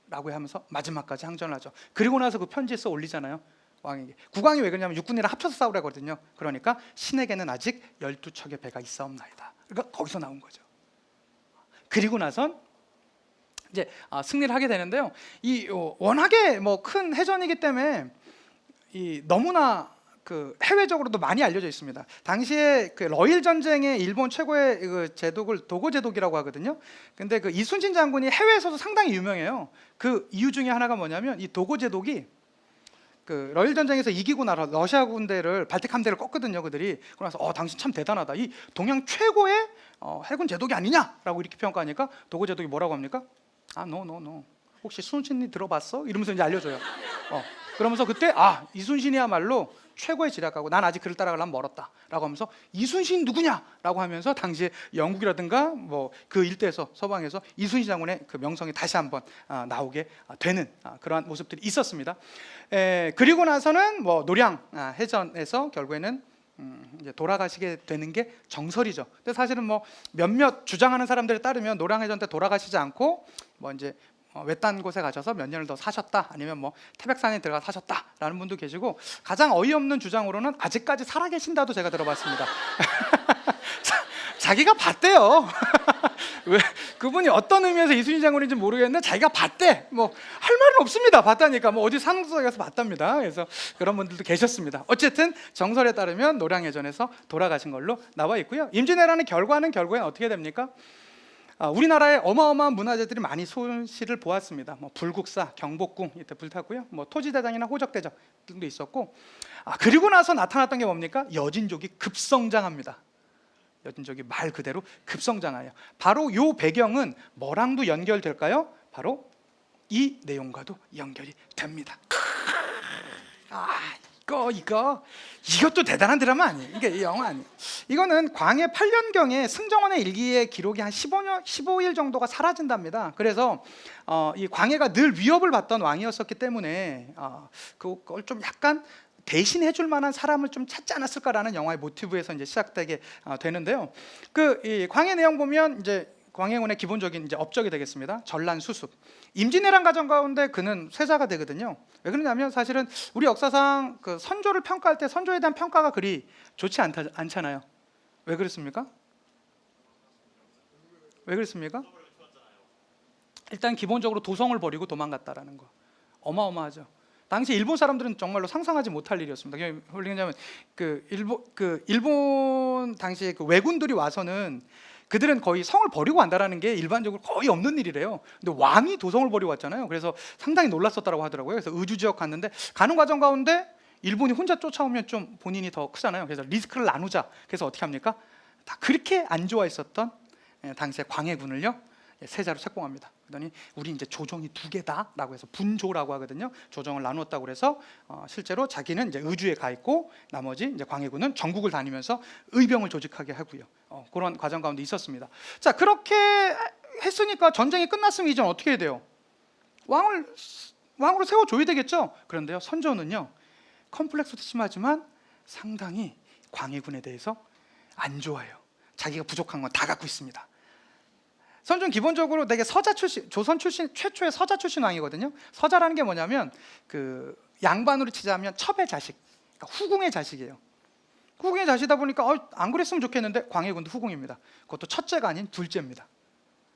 라고 하면서 마지막까지 항전을 하죠. 그리고 나서 그 편지에 써 올리잖아요. 왕에게. 국왕이 왜 그러냐면 육군이랑 합쳐서 싸우라거든요. 그러니까 신에게는 아직 12척의 배가 있사옵나이다. 그러니까 거기서 나온 거죠. 그리고 나선 이제 승리를 하게 되는데요. 이 워낙에 뭐 큰 해전이기 때문에 이 너무나 그 해외적으로도 많이 알려져 있습니다. 당시에 그 러일 전쟁의 일본 최고의 그 제독을 도고 제독이라고 하거든요. 근데 그 이순신 장군이 해외에서도 상당히 유명해요. 그 이유 중에 하나가 뭐냐면 이 도고 제독이 그 러일 전쟁에서 이기고 나서 러시아 군대를 발틱 함대를 꺾거든요. 그들이. 그래서 당신 참 대단하다. 이 동양 최고의 해군 제독이 아니냐라고 이렇게 평가하니까 도고 제독이 뭐라고 합니까? 노. 혹시 순신이 들어봤어? 이러면서 이제 알려줘요. 그러면서 그때 이순신이야말로 최고의 지략가고 난 아직 그를 따라가려면 멀었다라고 하면서 이순신 누구냐라고 하면서 당시에 영국이라든가 뭐 그 일대에서 서방에서 이순신 장군의 그 명성이 다시 한번 나오게 되는 그러한 모습들이 있었습니다. 그리고 나서는 뭐 노량 해전에서 결국에는 이제 돌아가시게 되는 게 정설이죠. 근데 사실은 뭐 몇몇 주장하는 사람들에 따르면 노량해전 때 돌아가시지 않고 뭐 이제 외딴 곳에 가셔서 몇 년을 더 사셨다, 아니면 뭐 태백산에 들어가 사셨다라는 분도 계시고, 가장 어이없는 주장으로는 아직까지 살아계신다도 제가 들어봤습니다. 자기가 봤대요. 왜 그분이 어떤 의미에서 이순신 장군인지 모르겠는데 자기가 봤대. 뭐 할 말은 없습니다. 봤다니까 뭐 어디 산속에 가서 봤답니다. 그래서 그런 분들도 계셨습니다. 어쨌든 정설에 따르면 노량해전에서 돌아가신 걸로 나와 있고요. 임진왜란의 결과는 결국엔 어떻게 됩니까? 우리나라에 어마어마한 문화재들이 많이 손실을 보았습니다. 뭐 불국사, 경복궁 이때 불탔고요. 뭐 토지대장이나 호적대장 등도 있었고, 그리고 나서 나타났던 게 뭡니까? 여진족이 급성장합니다. 여진족이 말 그대로 급성장해요. 바로 요 배경은 뭐랑도 연결될까요? 바로 이 내용과도 연결이 됩니다. 이것도 대단한 드라마 아니에요. 이게 영화 아니에요. 이거는 광해 8년경에 승정원의 일기의 기록이 한 15일 정도가 사라진답니다. 그래서 이 광해가 늘 위협을 받던 왕이었었기 때문에 그걸 좀 약간 대신해 줄 만한 사람을 좀 찾지 않았을까라는 영화의 모티브에서 이제 시작되게 되는데요. 이 광해 내용 보면 이제 광해군의 기본적인 이제 업적이 되겠습니다. 전란 수습. 임진왜란 과정 가운데 그는 쇠자가 되거든요. 왜 그러냐면 사실은 우리 역사상 그 선조를 평가할 때 선조에 대한 평가가 그리 좋지 않잖아요. 왜 그렇습니까? 왜 그렇습니까? 일단 기본적으로 도성을 버리고 도망갔다라는 거. 어마어마하죠. 당시 일본 사람들은 정말로 상상하지 못할 일이었습니다. 왜냐하면 일본 당시에 그 왜군들이 와서는 그들은 거의 성을 버리고 간다라는 게 일반적으로 거의 없는 일이래요. 근데 왕이 도성을 버리고 왔잖아요. 그래서 상당히 놀랐었다고 하더라고요. 그래서 의주 지역 갔는데 가는 과정 가운데 일본이 혼자 쫓아오면 좀 본인이 더 크잖아요. 그래서 리스크를 나누자. 그래서 어떻게 합니까? 다 그렇게 안 좋아했었던 당시의 광해군을요, 세자로 책봉합니다. 그러더니 우리 이제 조정이 2개다라고 해서 분조라고 하거든요. 조정을 나누었다고 그래서 실제로 자기는 이제 의주에 가 있고 나머지 이제 광해군은 전국을 다니면서 의병을 조직하게 하고요. 그런 과정 가운데 있었습니다. 자, 그렇게 했으니까 전쟁이 끝났으면 이제 어떻게 해야 돼요? 왕으로 세워줘야 되겠죠. 그런데요, 선조는요 컴플렉스도 심하지만 상당히 광해군에 대해서 안 좋아해요. 자기가 부족한 건 다 갖고 있습니다. 선조는 기본적으로 되게 서자 출신, 조선 출신 최초의 서자 출신 왕이거든요. 서자라는 게 뭐냐면 그 양반으로 치자면 첩의 자식, 그러니까 후궁의 자식이에요. 후궁의 자식이다 보니까 안 그랬으면 좋겠는데 광해군도 후궁입니다. 그것도 첫째가 아닌 둘째입니다.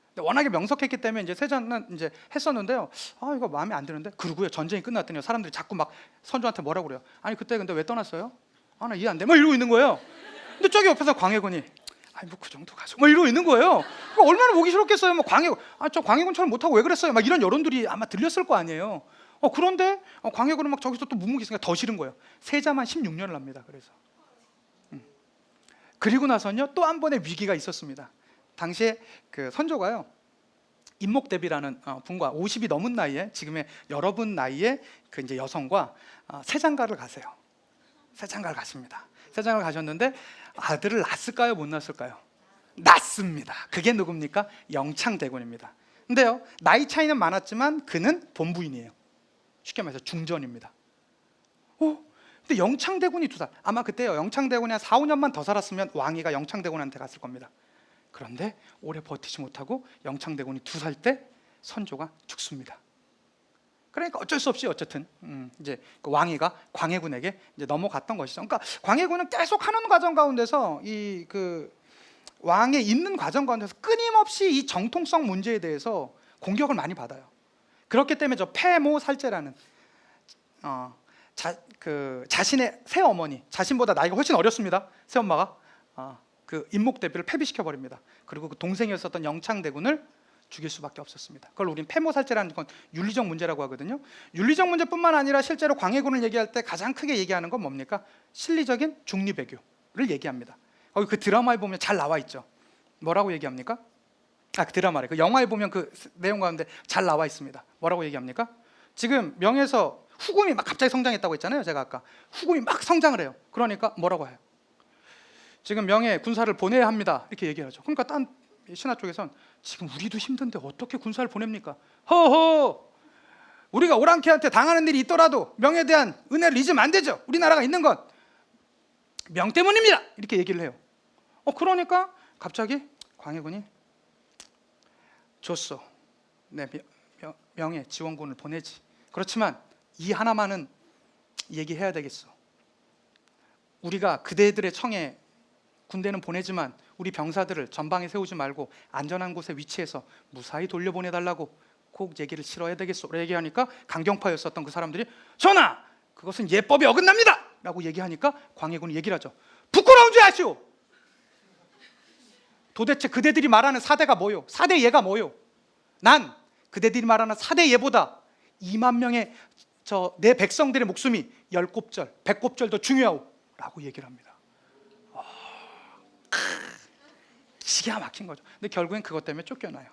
근데 워낙에 명석했기 때문에 이제 세자는 이제 했었는데요. 이거 마음에 안 드는데. 그러고요, 전쟁이 끝났더니 사람들이 자꾸 막 선조한테 뭐라고 그래요. 아니 그때 근데 왜 떠났어요? 나 이해 안 돼. 막 이러고 있는 거예요. 근데 저기 옆에서 광해군이 뭐 그 정도 가지고 막 이러고 있는 거예요. 그러니까 얼마나 보기 싫었겠어요. 뭐 광해군, 저 광해군처럼 못하고 왜 그랬어요? 막 이런 여론들이 아마 들렸을 거 아니에요. 그런데 광해군은 막 저기서 또 묵묵히 있으니까 더 싫은 거예요. 세자만 16년을 합니다. 그래서 그리고 나서는요, 또 한 번의 위기가 있었습니다. 당시에 그 선조가요, 임목대비라는 분과 50이 넘은 나이에, 지금의 여러분 나이에 그 이제 여성과 세장가를 가세요. 세장가를 가십니다. 세장가를 가셨는데 아들을 낳았을까요? 못 낳았을까요? 낳습니다. 그게 누굽니까? 영창대군입니다. 근데요, 나이 차이는 많았지만 그는 본부인이에요. 쉽게 말해서 중전입니다. 근데 영창대군이 2살, 아마 그때요, 영창대군이 한 4, 5년만 더 살았으면 왕위가 영창대군한테 갔을 겁니다. 그런데 오래 버티지 못하고 영창대군이 2살 때 선조가 죽습니다. 그러니까 어쩔 수 없이 어쨌든 이제 그 왕위가 광해군에게 이제 넘어갔던 것이죠. 그러니까 광해군은 계속 하는 과정 가운데서 이 그 왕에 있는 과정 가운데서 끊임없이 이 정통성 문제에 대해서 공격을 많이 받아요. 그렇기 때문에 저 폐모살제라는 자신의 새어머니, 자신보다 나이가 훨씬 어렸습니다. 새엄마가 그 임목대비를 폐비시켜 버립니다. 그리고 그 동생이었었던 영창대군을 죽일 수밖에 없었습니다. 그걸 우리는 폐모살제라는 건 윤리적 문제라고 하거든요. 윤리적 문제뿐만 아니라 실제로 광해군을 얘기할 때 가장 크게 얘기하는 건 뭡니까? 실리적인 중립외교를 얘기합니다. 거기 그 드라마에 보면 잘 나와 있죠. 뭐라고 얘기합니까? 그 드라마래. 그 영화에 보면 그 내용 가운데 잘 나와 있습니다. 뭐라고 얘기합니까? 지금 명에서 후금이 막 갑자기 성장했다고 했잖아요. 제가 아까 후금이 막 성장을 해요. 그러니까 뭐라고 해요? 지금 명예 군사를 보내야 합니다. 이렇게 얘기하죠. 그러니까 딴 신하 쪽에선 지금 우리도 힘든데 어떻게 군사를 보냅니까? 허허! 우리가 오랑캐한테 당하는 일이 있더라도 명에 대한 은혜를 잊으면 안 되죠. 우리나라가 있는 건 명 때문입니다. 이렇게 얘기를 해요. 그러니까 갑자기 광해군이 좋소. 네, 명예 지원군을 보내지. 그렇지만 이 하나만은 얘기해야 되겠어. 우리가 그대들의 청에 군대는 보내지만 우리 병사들을 전방에 세우지 말고 안전한 곳에 위치해서 무사히 돌려보내달라고 꼭 얘기를 치러야 되겠소. 얘기하니까 강경파였었던 그 사람들이 전하! 그것은 예법에 어긋납니다! 라고 얘기하니까 광해군이 얘기를 하죠. 부끄러운 줄 아시오! 도대체 그대들이 말하는 사대가 뭐요? 사대 예가 뭐요? 난 그대들이 말하는 사대 예보다 2만 명의 내 백성들의 목숨이 10곱절, 100곱절 더 중요하오 라고 얘기를 합니다. 기가 막힌 거죠. 근데 결국엔 그것 때문에 쫓겨나요.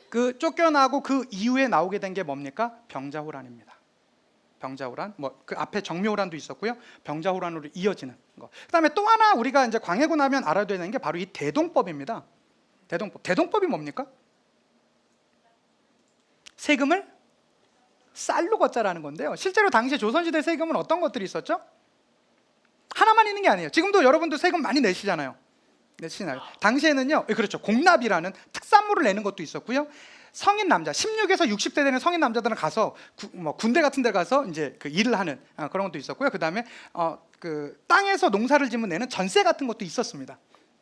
그 쫓겨나고 그 이후에 나오게 된 게 뭡니까? 병자호란입니다. 병자호란, 뭐 그 앞에 정묘호란도 있었고요. 병자호란으로 이어지는 거. 그다음에 또 하나 우리가 이제 광해군 하면 알아야 되는 게 바로 이 대동법입니다. 대동법. 대동법이 뭡니까? 세금을 쌀로 걷자라는 건데요. 실제로 당시 조선시대 세금은 어떤 것들이 있었죠? 하나만 있는 게 아니에요. 지금도 여러분도 세금 많이 내시잖아요. 내시나요? 당시에는요, 그렇죠. 공납이라는 특산물을 내는 것도 있었고요. 성인 남자, 16에서 60대 되는 성인 남자들은 가서 군대 같은 데 가서 이제 그 일을 하는 그런 것도 있었고요. 그다음에 그 땅에서 농사를 지면 내는 전세 같은 것도 있었습니다.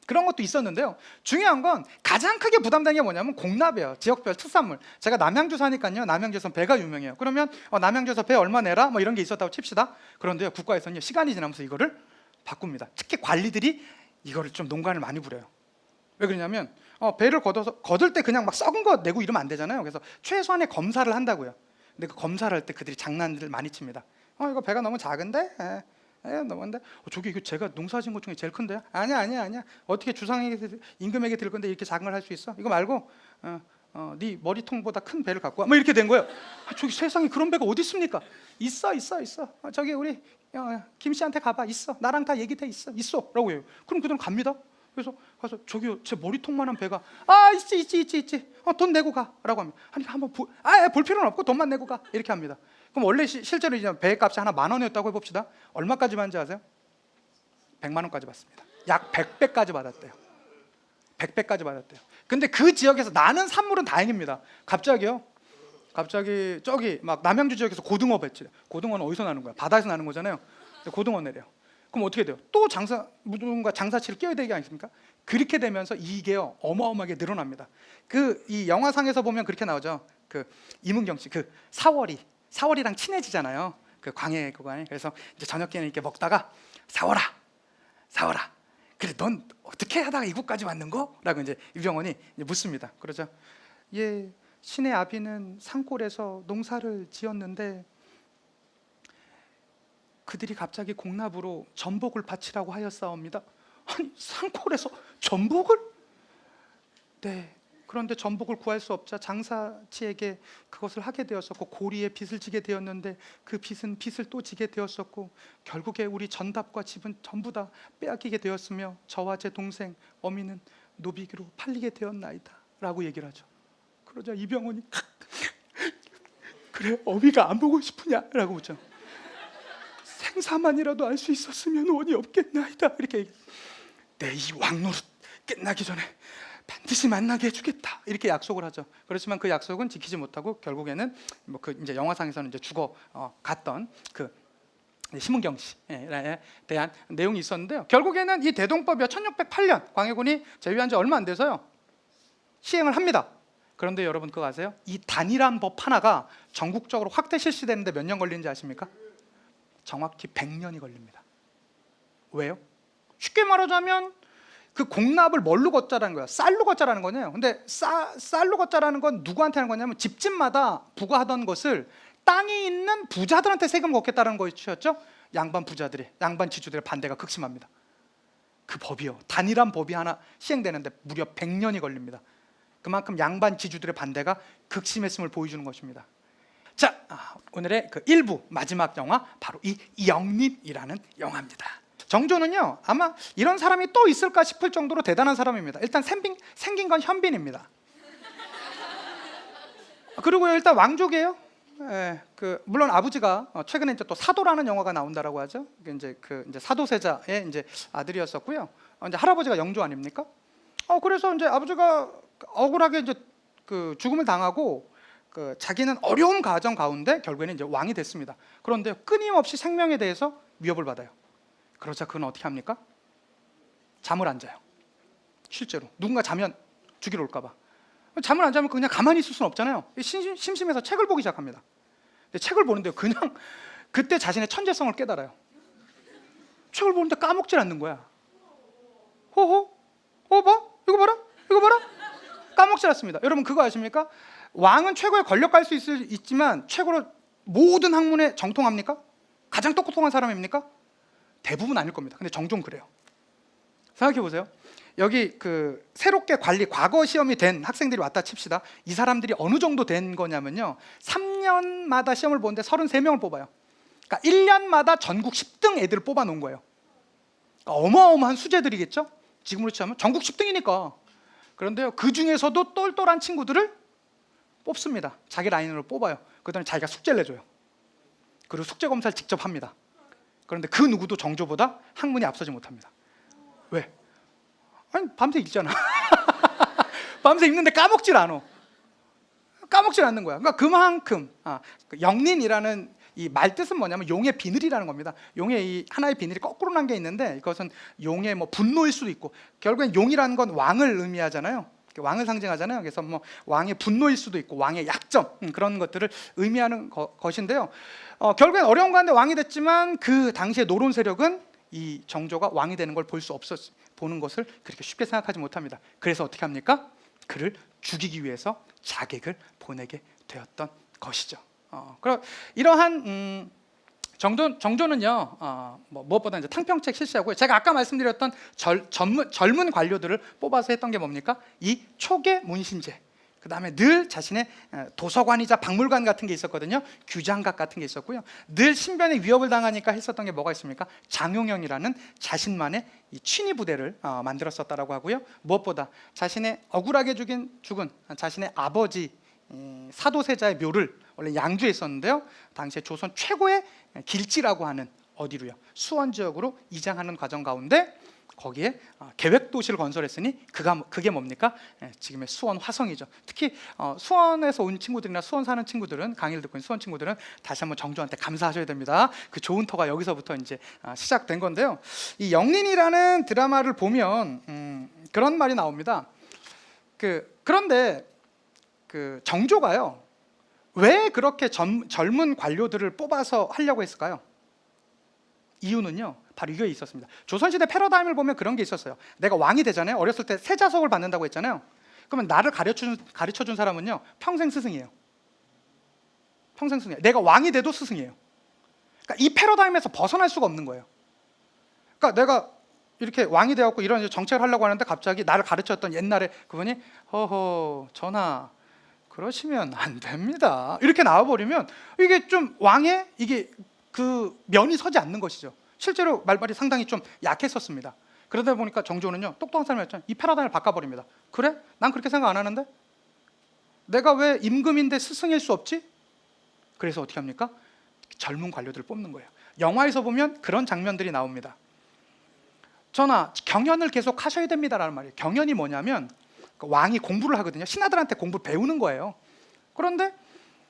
그런 것도 있었는데요. 중요한 건 가장 크게 부담되는 게 뭐냐면 공납이에요. 지역별 특산물. 제가 남양주 사니까요. 남양주에서는 배가 유명해요. 그러면 남양주에서 배 얼마 내라? 뭐 이런 게 있었다고 칩시다. 그런데요, 국가에서는 시간이 지나면서 이거를 바꿉니다. 특히 관리들이 이거를 좀 농간을 많이 부려요. 왜 그러냐면 배를 거둘 때 그냥 막 썩은 거 내고 이러면 안 되잖아요. 그래서 최소한의 검사를 한다고요. 근데 그 검사를 할 때 그들이 장난들을 많이 칩니다. 이거 배가 너무 작은데? 너무한데? 저기 이거 제가 농사진 것 중에 제일 큰데요? 아니야. 어떻게 주상에게 임금에게 들 건데 이렇게 작은 걸 할 수 있어? 이거 말고 네 머리통보다 큰 배를 갖고 와. 뭐 이렇게 된 거예요. 저기 세상에 그런 배가 어디 있습니까? 있어. 저기 우리 김 씨한테 가봐. 있어. 나랑 다 얘기돼. 있어. 라고 해요. 그럼 그들은 갑니다. 그래서 가서 저기요, 제 머리통만한 배가 있지. 돈 내고 가라고 합니다. 아니 한번 볼 필요는 없고 돈만 내고 가 이렇게 합니다. 그럼 원래 실제로 이제 배 값이 하나 10,000원이었다고 해봅시다. 얼마까지 받는지 아세요? 100만 원까지 받습니다. 약 100배까지 받았대요. 100배까지 받았대요. 근데 그 지역에서 나는 산물은 다행입니다. 갑자기 저기 막 남양주 지역에서 고등어 배치. 고등어는 어디서 나는 거야? 바다에서 나는 거잖아요. 고등어 내려. 그럼 어떻게 돼요? 또 누군가 장사치를 끼워야 되지 않습니까? 그렇게 되면서 이게요 어마어마하게 늘어납니다. 이 영화상에서 보면 그렇게 나오죠. 그 이문경 씨, 그 사월이랑 친해지잖아요. 그 광해 그거에. 그래서 이제 저녁에는 이렇게 먹다가 사월아. 그래 넌 어떻게 하다가 이곳까지 왔는 거? 라고 이제 이병헌이 이제 묻습니다. 그러죠. 예, 신의 아비는 산골에서 농사를 지었는데 그들이 갑자기 공납으로 전복을 바치라고 하였사옵니다. 아니 산골에서 전복을? 네. 그런데 전복을 구할 수 없자 장사치에게 그것을 하게 되었었고 고리에 빚을 지게 되었는데 그 빚은 빚을 또 지게 되었었고 결국에 우리 전답과 집은 전부 다 빼앗기게 되었으며 저와 제 동생 어미는 노비기로 팔리게 되었나이다 라고 얘기를 하죠. 그러자 이병헌이 그래 어미가 안 보고 싶으냐? 라고 묻죠. 생사만이라도 알 수 있었으면 원이 없겠나이다 이렇게. 내 이 왕노릇 끝나기 전에 반드시 만나게 해주겠다 이렇게 약속을 하죠. 그렇지만 그 약속은 지키지 못하고 결국에는 이제 영화상에서는 이제 죽어 갔던 그 심은경 씨에 대한 내용이 있었는데요. 결국에는 이 대동법이요 1608년 광해군이 제위한 지 얼마 안 돼서요 시행을 합니다. 그런데 여러분 그거 아세요? 이 단일한 법 하나가 전국적으로 확대 실시되는데 몇 년 걸리는지 아십니까? 정확히 100년이 걸립니다. 왜요? 쉽게 말하자면 그 공납을 뭘로 걷자라는 거야? 쌀로 걷자라는 거네요. 근데 쌀로 걷자라는 건 누구한테 하는 거냐면 집집마다 부과하던 것을 땅이 있는 부자들한테 세금 걷겠다는 것이었죠. 양반 지주들의 반대가 극심합니다. 그 법이요 단일한 법이 하나 시행되는데 무려 100년이 걸립니다. 그만큼 양반 지주들의 반대가 극심했음을 보여주는 것입니다. 자, 오늘의 그 1부 마지막 영화 바로 이 영림이라는 영화입니다. 정조는요 아마 이런 사람이 또 있을까 싶을 정도로 대단한 사람입니다. 일단 생긴 건 현빈입니다. 그리고 일단 왕족이에요. 예, 물론 아버지가 최근에 이제 또 사도라는 영화가 나온다라고 하죠. 이제 사도세자의 이제 아들이었었고요. 이제 할아버지가 영조 아닙니까? 그래서 이제 아버지가 억울하게 이제 죽음을 당하고 자기는 어려운 과정 가운데 결국에는 이제 왕이 됐습니다. 그런데 끊임없이 생명에 대해서 위협을 받아요. 그러자 그건 어떻게 합니까? 잠을 안 자요. 실제로 누군가 자면 죽이러 올까 봐. 잠을 안 자면 그냥 가만히 있을 수는 없잖아요. 심심해서 책을 보기 시작합니다. 근데 책을 보는데 그냥 그때 자신의 천재성을 깨달아요. 책을 보는데 까먹질 않는 거야. 호호? 봐? 이거 봐라? 까먹질 않습니다. 여러분 그거 아십니까? 왕은 최고의 권력가일 수 있지만 최고로 모든 학문에 정통합니까? 가장 똑똑한 사람입니까? 대부분 아닐 겁니다. 근데 종종 그래요. 생각해 보세요. 여기 새롭게 과거 시험이 된 학생들이 왔다 칩시다. 이 사람들이 어느 정도 된 거냐면요 3년마다 시험을 보는데 33명을 뽑아요. 그러니까 1년마다 전국 10등 애들을 뽑아 놓은 거예요. 그러니까 어마어마한 수재들이겠죠. 지금으로 치면 전국 10등이니까. 그런데요 그 중에서도 똘똘한 친구들을 뽑습니다. 자기 라인으로 뽑아요. 그다음에 자기가 숙제를 내줘요. 그리고 숙제 검사를 직접 합니다. 그런데 그 누구도 정조보다 학문이 앞서지 못합니다. 왜? 아니 밤새 읽잖아. 밤새 읽는데 까먹질 않는 거야. 그러니까 그만큼 영린이라는 이 말 뜻은 뭐냐면 용의 비늘이라는 겁니다. 용의 이 하나의 비늘이 거꾸로 난 게 있는데 이것은 용의 분노일 수도 있고 결국엔 용이라는 건 왕을 의미하잖아요. 왕을 상징하잖아요. 그래서 왕의 분노일 수도 있고 왕의 약점 그런 것들을 의미하는 것인데요. 결국엔 어려운 가운데 왕이 됐지만 그 당시의 노론 세력은 이 정조가 왕이 되는 걸 보는 것을 그렇게 쉽게 생각하지 못합니다. 그래서 어떻게 합니까? 그를 죽이기 위해서 자객을 보내게 되었던 것이죠. 이러한 정조는요 무엇보다 이제 탕평책 실시하고요. 제가 아까 말씀드렸던 젊은 관료들을 뽑아서 했던 게 뭡니까? 이 초계 문신제. 그 다음에 늘 자신의 도서관이자 박물관 같은 게 있었거든요. 규장각 같은 게 있었고요. 늘 신변의 위협을 당하니까 했었던 게 뭐가 있습니까? 장용영이라는 자신만의 이 친위 부대를 만들었었다라고 하고요. 무엇보다 자신의 억울하게 죽은 자신의 아버지 사도세자의 묘를 원래 양주에 있었는데요. 당시에 조선 최고의 길지라고 하는 어디로요? 수원 지역으로 이장하는 과정 가운데 거기에 계획 도시를 건설했으니 그게 뭡니까? 지금의 수원 화성이죠. 특히 수원에서 온 친구들이나 수원 사는 친구들은, 강의를 듣고 있는 수원 친구들은 다시 한번 정조한테 감사하셔야 됩니다. 그 좋은 터가 여기서부터 이제 시작된 건데요. 이 영린이라는 드라마를 보면 그런 말이 나옵니다. 그런데 그 정조가요, 왜 그렇게 젊은 관료들을 뽑아서 하려고 했을까요? 이유는요, 바로 이게 있었습니다. 조선시대 패러다임을 보면 그런 게 있었어요. 내가 왕이 되잖아요. 어렸을 때 세자석을 받는다고 했잖아요. 그러면 나를 가르쳐준 사람은요, 평생 스승이에요. 평생 스승이에요. 내가 왕이 돼도 스승이에요. 그러니까 이 패러다임에서 벗어날 수가 없는 거예요. 그러니까 내가 이렇게 왕이 되었고 이런 정책을 하려고 하는데 갑자기 나를 가르쳤던 옛날에 그분이 허허 전하 그러시면 안 됩니다, 이렇게 나와버리면 이게 좀 왕의 이게 그 면이 서지 않는 것이죠. 실제로 말발이 상당히 좀 약했었습니다. 그러다 보니까 정조는요, 똑똑한 사람이었잖아요. 이 패러다임을 바꿔버립니다. 그래? 난 그렇게 생각 안 하는데? 내가 왜 임금인데 스승일 수 없지? 그래서 어떻게 합니까? 젊은 관료들을 뽑는 거예요. 영화에서 보면 그런 장면들이 나옵니다. 전하, 경연을 계속 하셔야 됩니다라는 말이에요. 경연이 뭐냐면 왕이 공부를 하거든요. 신하들한테 공부를 배우는 거예요. 그런데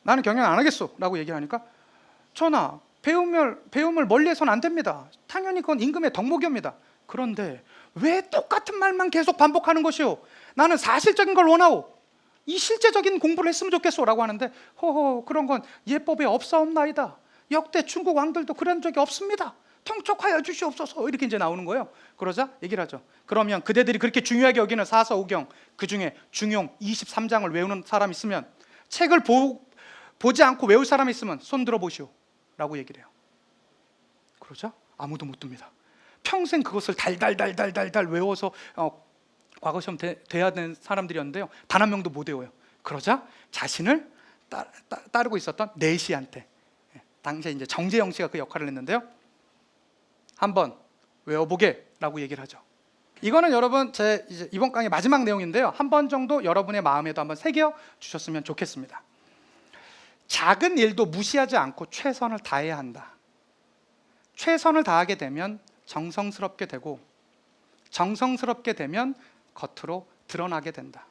나는 경연 안 하겠소 라고 얘기를 하니까, 전하, 배움을 멀리해서는 안 됩니다. 당연히 그건 임금의 덕목입니다. 그런데 왜 똑같은 말만 계속 반복하는 것이오? 나는 사실적인 걸 원하오. 이 실제적인 공부를 했으면 좋겠소 라고 하는데, 허허 그런 건 예법에 없사옵나이다. 역대 중국 왕들도 그런 적이 없습니다. 통촉하여 주시옵소서, 이렇게 이제 나오는 거예요. 그러자 얘기를 하죠. 그러면 그대들이 그렇게 중요하게 여기는 사서오경, 그 중에 중용 23장을 외우는 사람 있으면, 책을 보지 않고 외울 사람이 있으면 손 들어보시오 라고 얘기를 해요. 그러자 아무도 못 듭니다. 평생 그것을 달달 외워서 과거 시험 돼야 되는 사람들이었는데요, 단 한 명도 못 외워요. 그러자 자신을 따르고 있었던 내시한테, 당시에 이제 정재영 씨가 그 역할을 했는데요, 한번 외워보게 라고 얘기를 하죠. 이거는 여러분 제 이제 이번 강의 마지막 내용인데요, 한 번 정도 여러분의 마음에도 한번 새겨 주셨으면 좋겠습니다. 작은 일도 무시하지 않고 최선을 다해야 한다. 최선을 다하게 되면 정성스럽게 되고, 정성스럽게 되면 겉으로 드러나게 된다.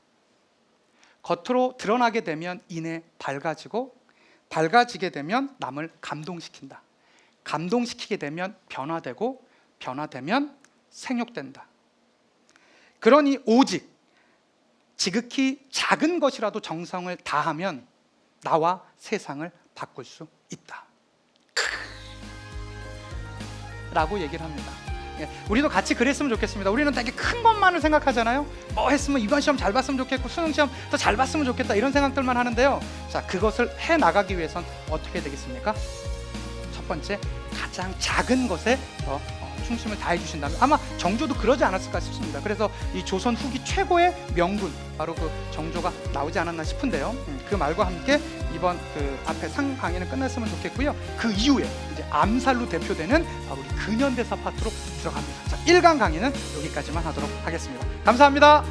겉으로 드러나게 되면 이내 밝아지고, 밝아지게 되면 남을 감동시킨다. 감동시키게 되면 변화되고, 변화되면 생육된다. 그러니 오직 지극히 작은 것이라도 정성을 다하면 나와 세상을 바꿀 수 있다 라고 얘기를 합니다. 우리도 같이 그랬으면 좋겠습니다. 우리는 되게 큰 것만을 생각하잖아요. 뭐 했으면 이번 시험 잘 봤으면 좋겠고 수능 시험 더 잘 봤으면 좋겠다, 이런 생각들만 하는데요, 자, 그것을 해나가기 위해선 어떻게 되겠습니까? 첫 번째, 가장 작은 것에 더 충심을 다해 주신다면, 아마 정조도 그러지 않았을까 싶습니다. 그래서 이 조선 후기 최고의 명군, 바로 그 정조가 나오지 않았나 싶은데요, 그 말과 함께 이번 그 앞에 상 강의는 끝났으면 좋겠고요. 그 이후에 이제 암살로 대표되는 바로 우리 근현대사 파트로 들어갑니다. 자, 1강 강의는 여기까지만 하도록 하겠습니다. 감사합니다.